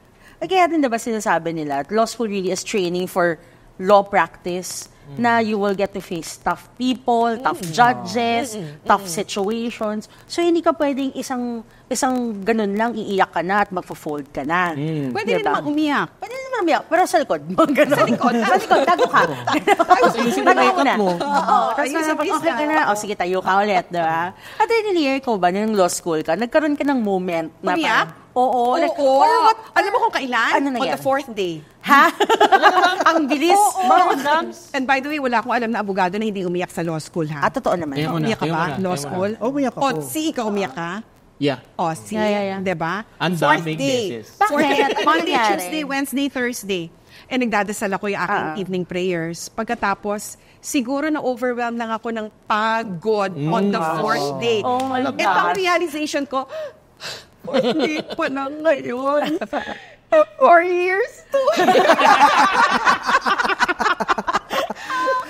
Kaya din diba sinasabi nila, law school really is training for law practice na you will get to face tough people, tough judges, tough situations. So hindi ka pwedeng isang ganun lang, iiyak ka na at magfo-fold ka na. Pwede rin naman umiyak. Pwede naman umiyak, pero sa likod. Sa likod, tago ka. Tago ka na. Oo, tapos Ayusin pag mo okay ka na, sige, tayo ka ulit, diba? At then, ikaw ba, nung law school ka, nagkaroon ka ng moment na Umiyak? Oo. Like, Or what? Alam mo kung kailan? Ano na On yan? the 4th day. Ha? Ang bilis. Mga exams. And by the way, wala akong alam na abogado na hindi umiyak sa law school, ha? Totoo naman. Kaya mo na, Umiyak ka kaya mo ba? na, Law kaya mo na. school? Oh, umiyak ako. O, ikaw umiyak ka? Yeah. O, see? Yeah. Diba? Ang Fourth daming day. beses. Fourth day. Bakit? Ano Monday, nangyari? Tuesday, Wednesday, Thursday. And nagdadasal ako yung aking evening prayers. Pagkatapos, siguro na-overwhelm lang ako ng pagod on the fourth day. Oh my Ito ang gosh. realization ko, hindi pa na ngayon. 4 years to.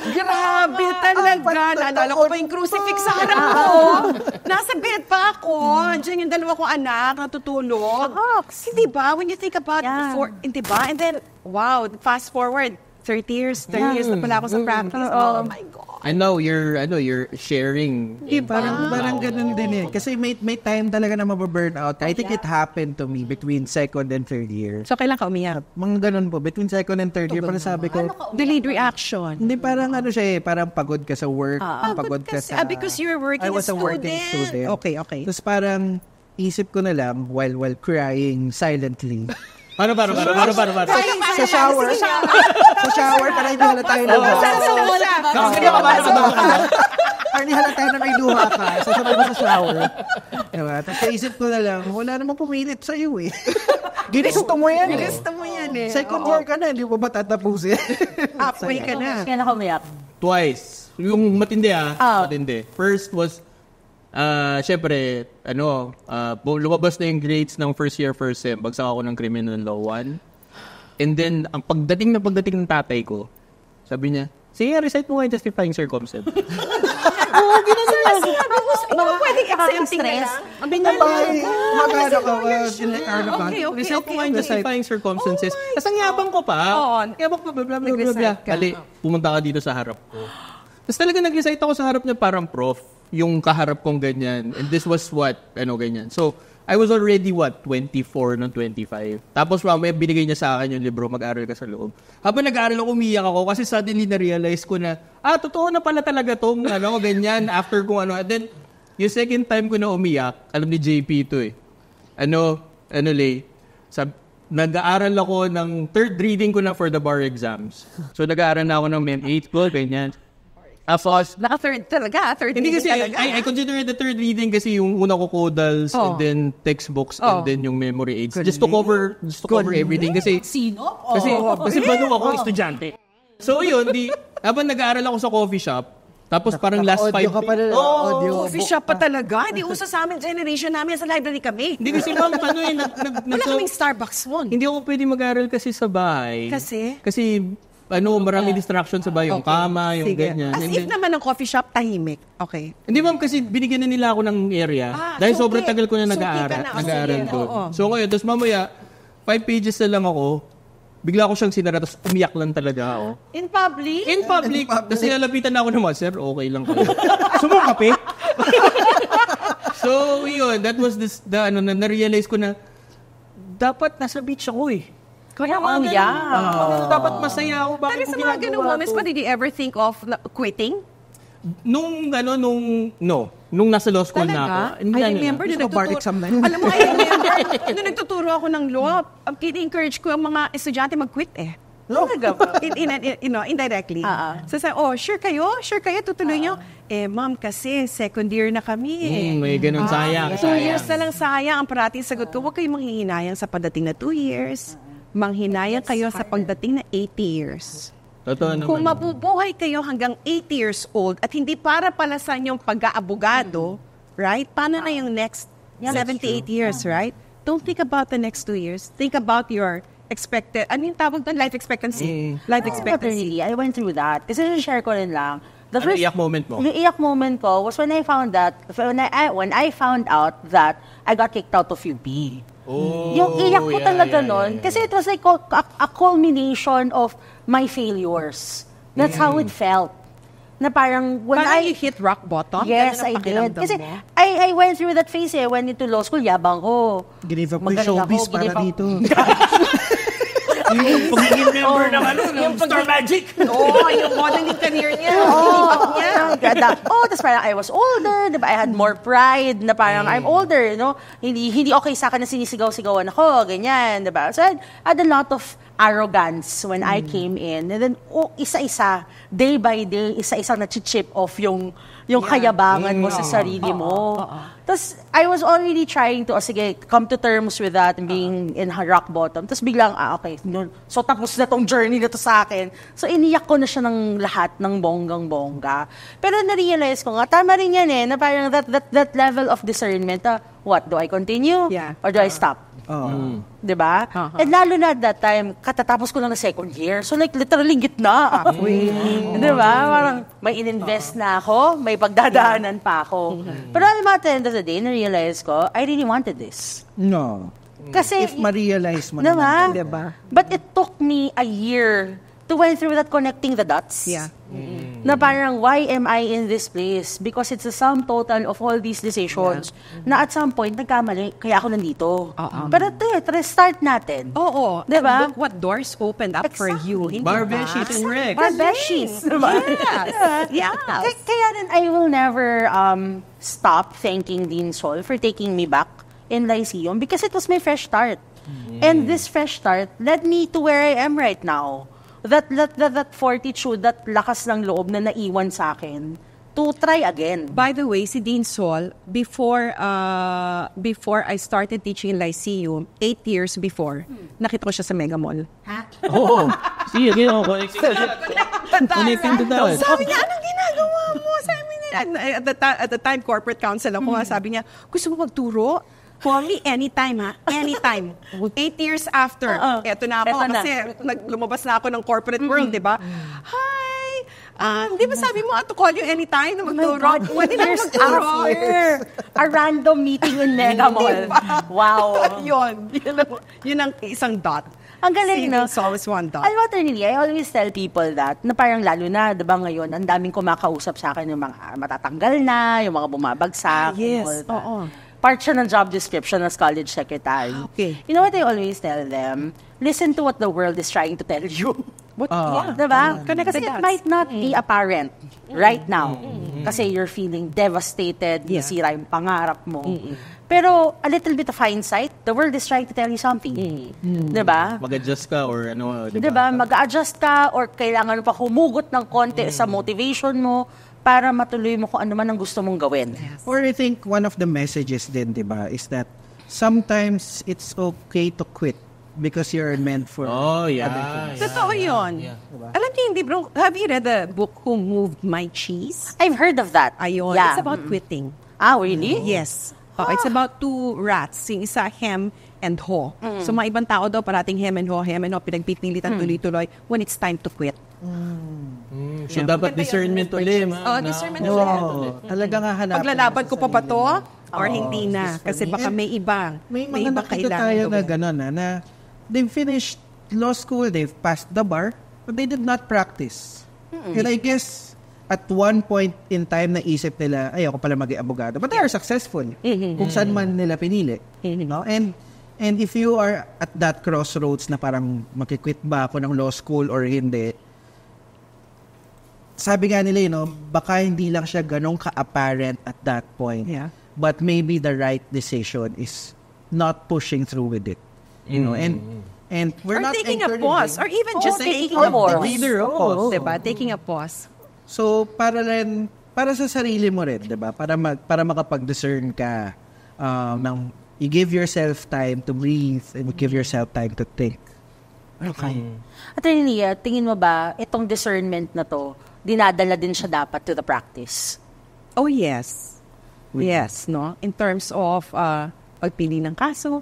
Grabe talaga. Naalala ko pa yung crucifix sa harap ko. Nasa bed pa ako. Diyan yung dalawa kong anak natutulog. Hindi ba? When you think about hindi ba? And then, wow, fast forward. 30 years na pala ako sa practice. Oh my God. I know you're sharing. Parang ganun din eh. Kasi may time talaga na mababurn out. I think it happened to me between second and third year. So, kailan ka umiyak? Mga ganun po. Between second and third year, parang sabi ko, Delayed reaction. hindi parang ano siya eh, parang pagod ka sa work, pagod ka sa... Because you're working I was a working student. Okay. Tapos parang isip ko na lang while crying silently. Paano? Sa shower. Sa shower, para hindi halata yung luha. Para hindi halata na may luha ka. Sasabay mo sa shower. Diba? Tapos naisip ko na lang, wala namang pumilit sa'yo eh. Ginusto mo yan eh. Second year ka na, hindi mo ba tatapusin? Halfway ka na. Kaya nakaumiyak. Twice. Yung matindi matindi. First was, syempre, lumabas na yung grades ng first year, first sem. Bagsak ako ng criminal law 1. And then, ang pagdating ng tatay ko, sabi niya, sige, recite mo nga yung justifying circumstance. Oo, ginagawa. Baka pwedeng accepting na lang. Ang binabay. Magano ka ba? Okay. Recite mo nga yung justifying circumstances. Tapos ang yabang ko pa. Yabang ko pa, blah, blah, blah, blah. Kali, pumunta ka dito sa harap ko. Tapos talaga nag-recite ako sa harap niya parang prof. Yung kaharap kong ganyan. And this was ganyan. So, I was already 24 noong 25. Tapos may binigay niya sa akin yung libro, mag-aral ka sa loob. Habang nag-aaral ako, umiyak ako kasi suddenly na-realize ko na, totoo na pala talaga tong ganyan. After kung And then, yung second time ko na umiyak, alam ni JP ito eh. Nag-aaral ako ng third reading ko na for the bar exams. So, nag-aaral na ako ng MEM 8 ko, ganyan. Tapos, Naka-third talaga. Third hindi kasi, talaga. I consider it the third reading kasi yung una ko codals and then textbooks and then yung memory aids. Just to cover everything kasi Sino? kasi banu ako estudyante. So yun, habang nag-aaral ako sa coffee shop, tapos parang last 5 Audio ka pa rin. Audio. Coffee shop pa talaga. Hindi uso sa amin, generation namin, sa library kami. Hindi kasi ma'am, Wala kaming Starbucks one. hindi ako pwede mag-aaral kasi sa bahay. Kasi? Kasi maraming distraction sa bahay, yung kama, yung ganyan. As And if naman ang coffee shop, tahimik. Okay. Hindi ma'am, kasi binigyan na nila ako ng area. Dahil suki. sobrang tagal ko na Suki ka nag-aaral. na. Nag-aaral Sige, doon. oo. So ngayon, tapos mamaya, 5 pages na lang ako, bigla ko siyang sinara, tapos umiyak lang talaga ako. In public? In public, tapos nilalapitan na ako naman, sir, okay lang kayo. Sumakape? So yun, that was na-realize ko na, dapat nasa beach ako eh. Kaya umiyak. Dapat masaya ako. Bakit Pero ko sa mga ganung ginagawa moments to? pa, did you ever think of quitting? Nung nasa law school na ako. I remember nung bar nagtuturo. exam na yun. Alam mo, I remember nung nagtuturo ako ng law, kini-encourage ko ang mga estudyante mag-quit eh. Talaga ba? Indirectly. So, sure kayo, tutuloy nyo. Ma'am, kasi second year na kami. May ganun sayang. 2 years na lang sayang. Ang parating sagot ko, huwag kayong manghihinayang sa pagdating na 2 years. Manghinayang kayo sa pagdating na 80 years. Totoo naman. Kung mabubuhay kayo hanggang 80 years old at hindi para pala sa inyong pag-aabogado, right? Paano na yung next 78 years, right? Don't think about the next 2 years. Think about your expected, ano yung tawag doon? Life expectancy. Life expectancy. Really, I went through that. Kasi share ko rin lang. Ano iyak moment mo? Yung iyak moment ko was when I found out that I got kicked out of UP. Yung iyak ko talaga nun. Kasi it was like a culmination of my failures. That's how it felt. Na parang when Parang I you hit rock bottom? Yes, I Ganun ang did. pakiramdam Kasi mo? I went through that phase eh. When into law school, yabang ko. Give up Magaling yung showbiz ako, para give up- dito. Yung pagiging member ng Star Magic. Oo, yung modeling career niya. Oo, Give up niya. Tapos parang I was older, diba? I had more pride na parang I'm older, no? Hindi okay sa akin na sinisigaw-sigawan ako, ganyan, diba? So I had a lot of arrogance when I came in. And then, isa-isa, day by day, isa-isa na-chip off yung kayabangan mo sa sarili mo. Tapos, I was already trying to, sige, come to terms with that and being in rock bottom. Tapos biglang, okay, so tapos na tong journey na to sa akin. So, iniyak ko na siya ng lahat ng bonggang-bongga. Pero na-realize ko nga, tama rin yan na parang that level of discernment, what, do I continue? Yeah. Or do I stop? Diba? And lalo na at that time, katatapos ko lang na second year. So like, literally gitna. Diba? Parang may ininvest na ako, may pagdadaanan pa ako. Pero alam mo, at the end of the day, na-realize ko, I really wanted this. No. Kasi, If ma-realize mo diba? naman. Diba? But it took me a year to went through that connecting the dots. Yeah. Na parang, why am I in this place? Because it's a sum total of all these decisions na at some point, nagkamali, kaya ako nandito. Pero restart natin. Oo. Diba? Look what doors opened up for you. Hindi Barbeshis and Rex. Barbeshis. Yeah. Kaya rin, I will never stop thanking Dean Sol for taking me back in Lyceum because it was my fresh start. And this fresh start led me to where I am right now. That fortitude, that lakas ng loob na naiwan sa akin to try again. By the way, si Dean Sol, before I started teaching in Lyceum, 8 years before, nakita ko siya sa Mega Mall. Oo. See, again, connecting to that. Sabi niya, anong ginagawa mo? Sabi niya, at the time, corporate counsel ako, sabi niya, gusto mo magturo? Call me anytime, ha? Anytime. 8 years after. Eto na ako. Eto na. Kasi lumabas na ako ng corporate world, di ba? Hi! Di ba sabi mo, to call you anytime na magturo? Pwede na Years magturo. after a random meeting in Mega Mall. Wow. Yun ang isang dot. Ang galing, no? It's always one dot. Alam mo, Trinity, I always tell people that, na parang lalo na, diba ngayon, ang daming kumakausap sa akin yung mga matatanggal na, yung mga bumabagsak. Yes, all that. oo. Part siya ng job description as college secretary. Okay. You know what I always tell them? Listen to what the world is trying to tell you. Diba? Kasi it might not be apparent right now. Kasi you're feeling devastated, nasira yung pangarap mo. Pero a little bit of hindsight, the world is trying to tell you something. Diba? Mag-adjust ka or ano, Diba? Mag-a-adjust ka or kailangan mo pa humugot ng konti sa motivation mo para matuloy mo kung ano man ang gusto mong gawin. Or I think one of the messages din, di ba, is that sometimes it's okay to quit because you're meant for other things. Totoo yun. Alam niyo, hindi bro, have you read the book Who Moved My Cheese? I've heard of that. Ayun. Yeah. It's about quitting. Ah, really? Yes. It's about two rats. Yung isa, hem and haw. So, mga ibang tao daw, parating hem and haw, pinagpipilitan tuloy-tuloy when it's time to quit. So, dapat discernment ulit. Discernment Talaga nga hanapin. Paglalaban ko pa ba to? Or hindi na? Kasi baka may ibang. May mga nakita tayo na gano'n na they've finished law school, they've passed the bar, but they did not practice. And I guess, at one point in time, naisip nila, ay, ako pala maging abogado. But they are successful. Kung saan man nila pinili. No? And if you are at that crossroads na parang makikwit ba ako ng law school or hindi, sabi nga nila, baka hindi lang siya ganong ka-apparent at that point. Yeah. But maybe the right decision is not pushing through with it. And we're Or not taking a encouraging- pause. Or even just taking a a pause. pause. Either a pause. Diba? Taking a pause. So, para sa sarili mo rin, 'di ba? Para makapag-discern ka you give yourself time to breathe and you give yourself time to think. Okay. At Nia, tingin mo ba, itong discernment na to, dinadala din siya dapat to the practice? Oh, yes. Yes, no? In terms of pagpili ng kaso,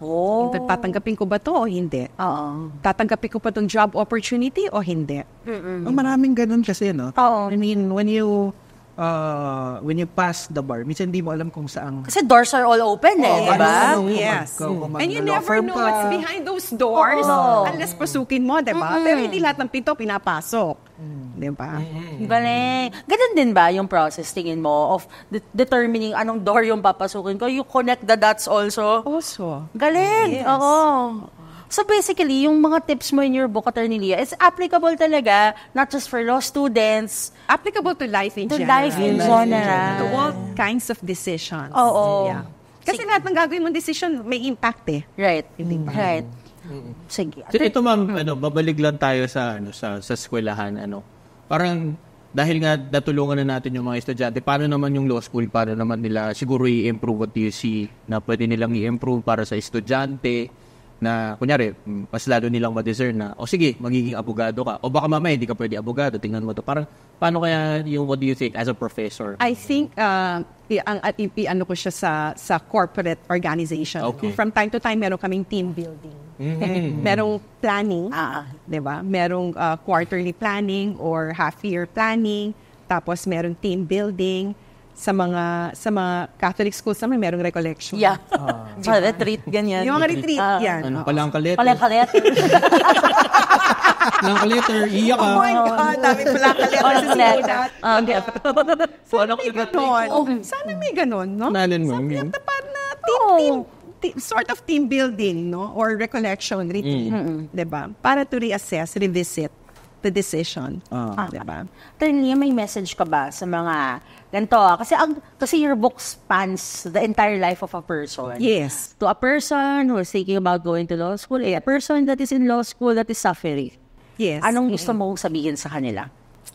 Oh. tatanggapin ko ba to o hindi? Oo. Tatanggapin ko pa tong job opportunity o hindi? Ang maraming ganun kasi, no? Oo. I mean, when you pass the bar, minsan hindi mo alam kung saan. Kasi doors are all open diba? Yes. Kung And you mag-law never firm know ka. what's behind those doors unless pasukin mo, diba? Pero hindi lahat ng pinto pinapasok. Diba? Galing. Ganun din ba yung process, tingin mo, of determining anong door yung papasukin ko? You connect the dots also? Also. Galing. Yes. Oo. So basically, yung mga tips mo in your book, Attorney Leah, it's applicable talaga, not just for law students, Applicable to life in to general. life in general. To all kinds of decisions. Oo. Yeah. Kasi lahat ng gagawin mong decision may impact eh. Right. Right. Sige. So, ito ma'am, babalik lang tayo sa eskwelahan, Parang dahil nga natulungan na natin yung mga estudyante, paano naman yung law school, paano naman nila siguro i-improve what you see na pwede nilang i-improve para sa estudyante na, kunyari, mas lalo nilang ma-discern na, sige, magiging abogado ka. O baka mamaya, hindi ka pwede abogado, tingnan mo to. Parang, paano kaya yung, what do you think as a professor? I think, ano ko siya sa corporate organization. Okay. From time to time, meron kaming team building. Merong planning, di ba? Merong quarterly planning or half-year planning. Tapos, merong team building. Sa mga Catholic schools naman, merong recollection. Yeah. So, retreat, ganyan. Yung mga retreat, yan. Palangka-letter. Palangka-letter. Palangka-letter, iyak ka. Oh my God, dami palangka-letter sa sinulat. Sana may ganon. Sana may ganon, no? Nanin mo. Tapat na team, sort of team building, no? Or recollection, retreat. Diba? Para to reassess, revisit the decision. Diba? Attorney, may message ka ba sa mga ganito? Kasi your book spans the entire life of a person. Yes. To a person who is thinking about going to law school, a person that is in law school that is suffering. Yes. Anong gusto mong sabihin sa kanila?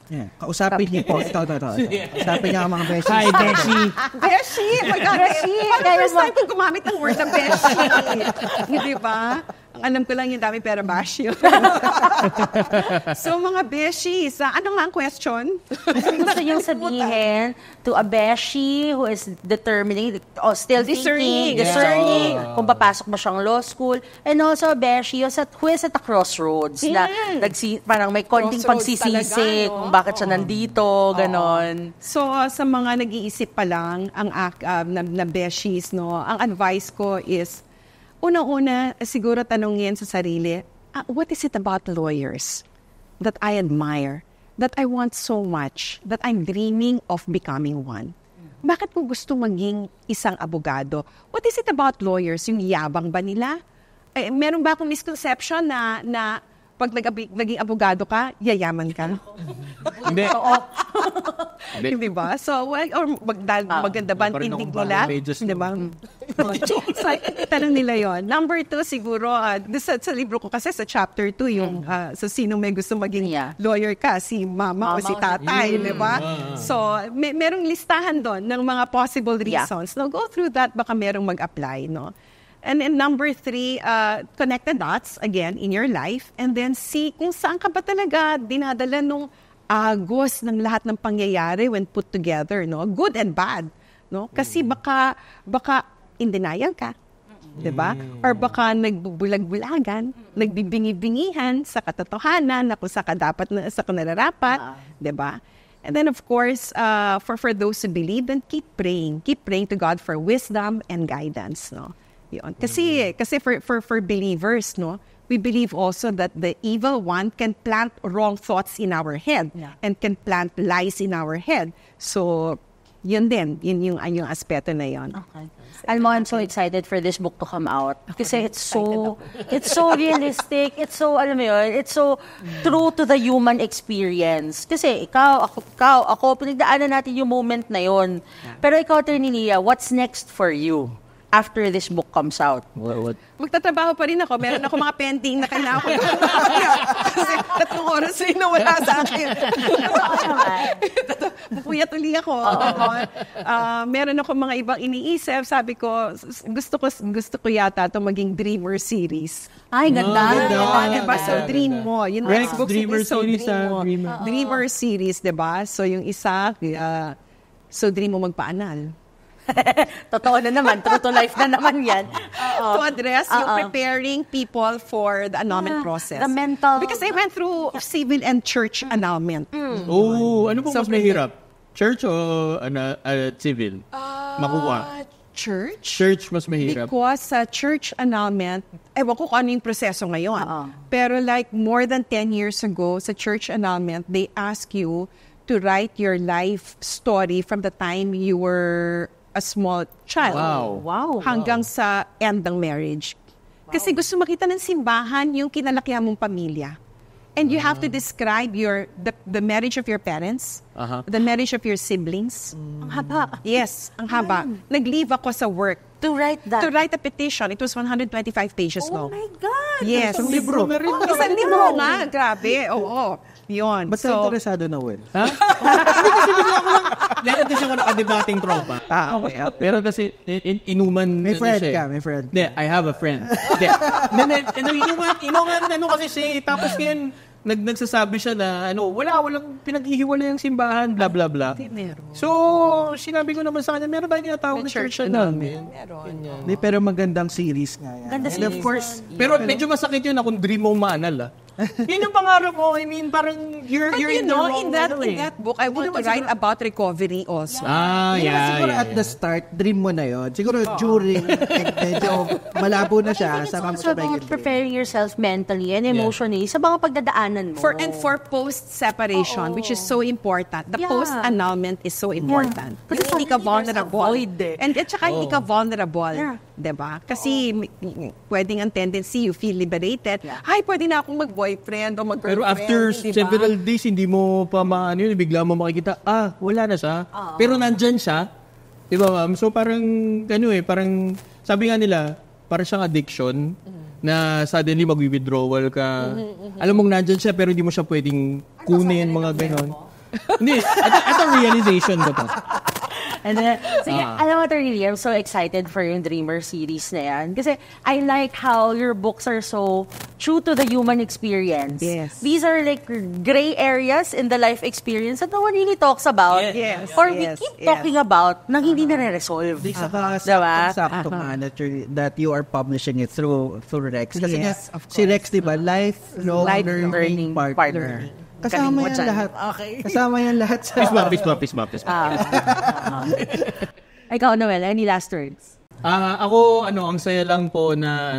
Yeah. Kausapin niyo po. Ito. Kausapin niyo ang mga beshi. Hi, Beshi. Beshi! Oh my God! Beshi! First time kong gumamit ng word na beshi. Di ba? Ang alam ko lang yung dami pera bashi. So, mga beshies, ano nga ang question? Gusto niyong sabihin to a beshi who is determining, still Discerning. discerning kung papasok ba siyang law school, and also a beshi who is at a crossroads na parang may konting Crossroads pagsisisi talaga, no? kung bakit siya nandito, ganon. So, sa mga nag-iisip pa lang na beshies, no, ang advice ko is, una-una, siguro tanongin sa sarili, what is it about lawyers that I admire, that I want so much, that I'm dreaming of becoming one? Bakit ko gusto maging isang abogado? What is it about lawyers? Yung yabang ba nila? Meron ba akong misconception na pag naging abogado ka, yayaman ka? Hindi. Hindi ba? So, maganda ba ang tindig nila? Hindi ba? So, tanong nila yon. Number 2, siguro, sa libro ko kasi sa chapter 2, yung so sino may gusto maging lawyer ka, si mama o si tatay, di ba? So, merong listahan doon ng mga possible reasons. No, go through that, baka merong mag-apply, no? And then number 3, connect the dots again in your life and then see kung saan ka ba talaga dinadala nung agos ng lahat ng pangyayari when put together, no? Good and bad, no? Kasi baka in denial ka, 'di ba? Or baka nagbubulag-bulagan, nagbibingi-bingihan sa katotohanan na kung saan ka nararapat, 'di ba? And then of course, for those who believe, then keep praying to God for wisdom and guidance, no? Yun. Kasi for believers, no, we believe also that the evil one can plant wrong thoughts in our head and can plant lies in our head. So, yun yung aspeto na yun. Okay. Alam mo, I'm so excited for this book to come out. Kasi it's so realistic. It's so, alam mo yun, it's so true to the human experience. Kasi ikaw, ako, pinagdaanan natin yung moment na yun. Pero ikaw, Attorney Leah, what's next for you after this book comes out? What? Magtatrabaho pa rin ako. Meron ako mga pending na kailangan ko. Kasi 3 oras na yung nawala sa akin. Pupuyat uli ako. Meron ako mga ibang iniisip. Sabi ko, gusto ko yata ito maging Dreamer series. Ay, ganda. Diba? So, dream mo. Yung Rex, next book Dreamer so series, dream mo. Dreamer. Dreamer series, diba? So, yung isa, so dream mo magpaanal. Totoo na naman. True to life na naman yan. To address yung preparing people for the annulment process. The mental... Because I went through civil and church annulment. Oh, ano po mas mahirap? Church o civil? Makuha. Church mas mahirap. Because sa church annulment, ewan ko kung ano yung proseso ngayon. Pero like more than 10 years ago, sa church annulment, they ask you to write your life story from the time you were a small child. Wow. Hanggang sa end ng marriage. Kasi gusto makita ng simbahan yung kinalakihan mong pamilya. And you have to describe the marriage of your parents, the marriage of your siblings. Ang haba. Yes, ang haba. Nag-leave ako sa work To write that. to write a petition. It was 125 pages Oh long. my God! Yes. Isang libro. Isang libro nga. Grabe. Oo. Yun. Ba't ka interesado na, Will? Ha? Hindi kasi bigla ko lang, dahil kasi ako nakadebating tropa. Okay. Pero kasi, inuman. May friend siya. ka, may friend. Hindi, I have a friend. Hindi. Inuman kasi siya. Tapos ngayon, nagsasabi siya na, walang pinaghihiwalay ang simbahan, bla bla bla. So, sinabi ko naman sa kanya, meron tayong tinatawag na church namin. Hindi, pero magandang series nga yan. Ganda And of course, Pero medyo masakit yun na kung dream mo maanal, Yun yung pangarap ko. I mean, parang you're But in the wrong in that book, I want to write about recovery also. siguro at the start, dream mo na yon. Siguro during, medyo malabo na siya. It's Saka mo also siya about preparing yourself mentally and emotionally sa mga pagdadaanan mo. For post-separation, which is so important. The Yeah. post-annulment is so important. Kasi hindi ka vulnerable. And at saka hindi ka vulnerable. Yeah. Diba? Kasi pwedeng ang tendency, you feel liberated. Ay, pwede na akong mag-boyfriend o mag-girlfriend. Pero after diba? several days, hindi mo pa maano yun, bigla mo makikita, wala na siya. Pero nandyan siya. Diba, ma'am? So parang, parang, sabi nga nila, parang siyang addiction na suddenly mag-withdrawal ka. Alam mong nandyan siya, pero hindi mo siya pwedeng kunin, mga ganon. Hindi, ito realization ko to. And then, sige, alam mo, Attorney, I'm so excited for yung Dreamer series na yan. Kasi I like how your books are so true to the human experience. Yes. These are like gray areas in the life experience that no one really talks about. Yes. Or Yes. we keep talking about nang hindi na-resolve. Saka Diba? sakto nga that you are publishing it through Rex. Kasi Yes, nga, of si Rex, di ba, lifelong learning partner. Kasama yan lahat. Okay. Kasama yan lahat sa... Peace ba? Ikaw, Noel, any last words? Ako, ang saya lang po na,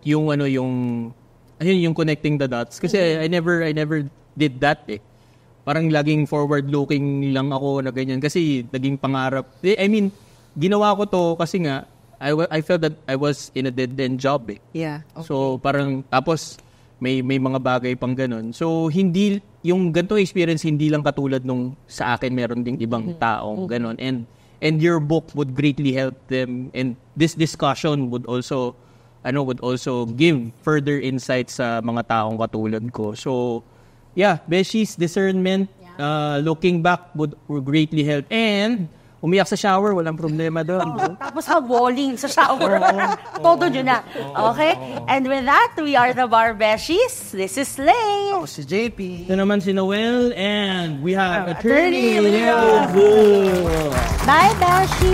yung connecting the dots. Kasi I never did that Parang laging forward-looking lang ako na ganyan. Kasi naging pangarap. I mean, ginawa ko to kasi nga, I felt that I was in a dead-end job Yeah. Okay. So, parang, tapos, may mga bagay pang ganun. So, hindi, yung ganitong experience, hindi lang katulad nung sa akin, meron ding ibang taong ganun. And your book would greatly help them. And this discussion would also give further insights sa mga taong katulad ko. So, yeah, Beshi's discernment, looking back would greatly help. And, umiyak sa shower, walang problema doon. Tapos walling sa shower. Todo yun na. Okay? And with that, we are the Barbeshies. This is Slay. Ako si JP. Ito naman si Noel, and we have Attorney Attorney Leo. Leo. Bye, Beshi.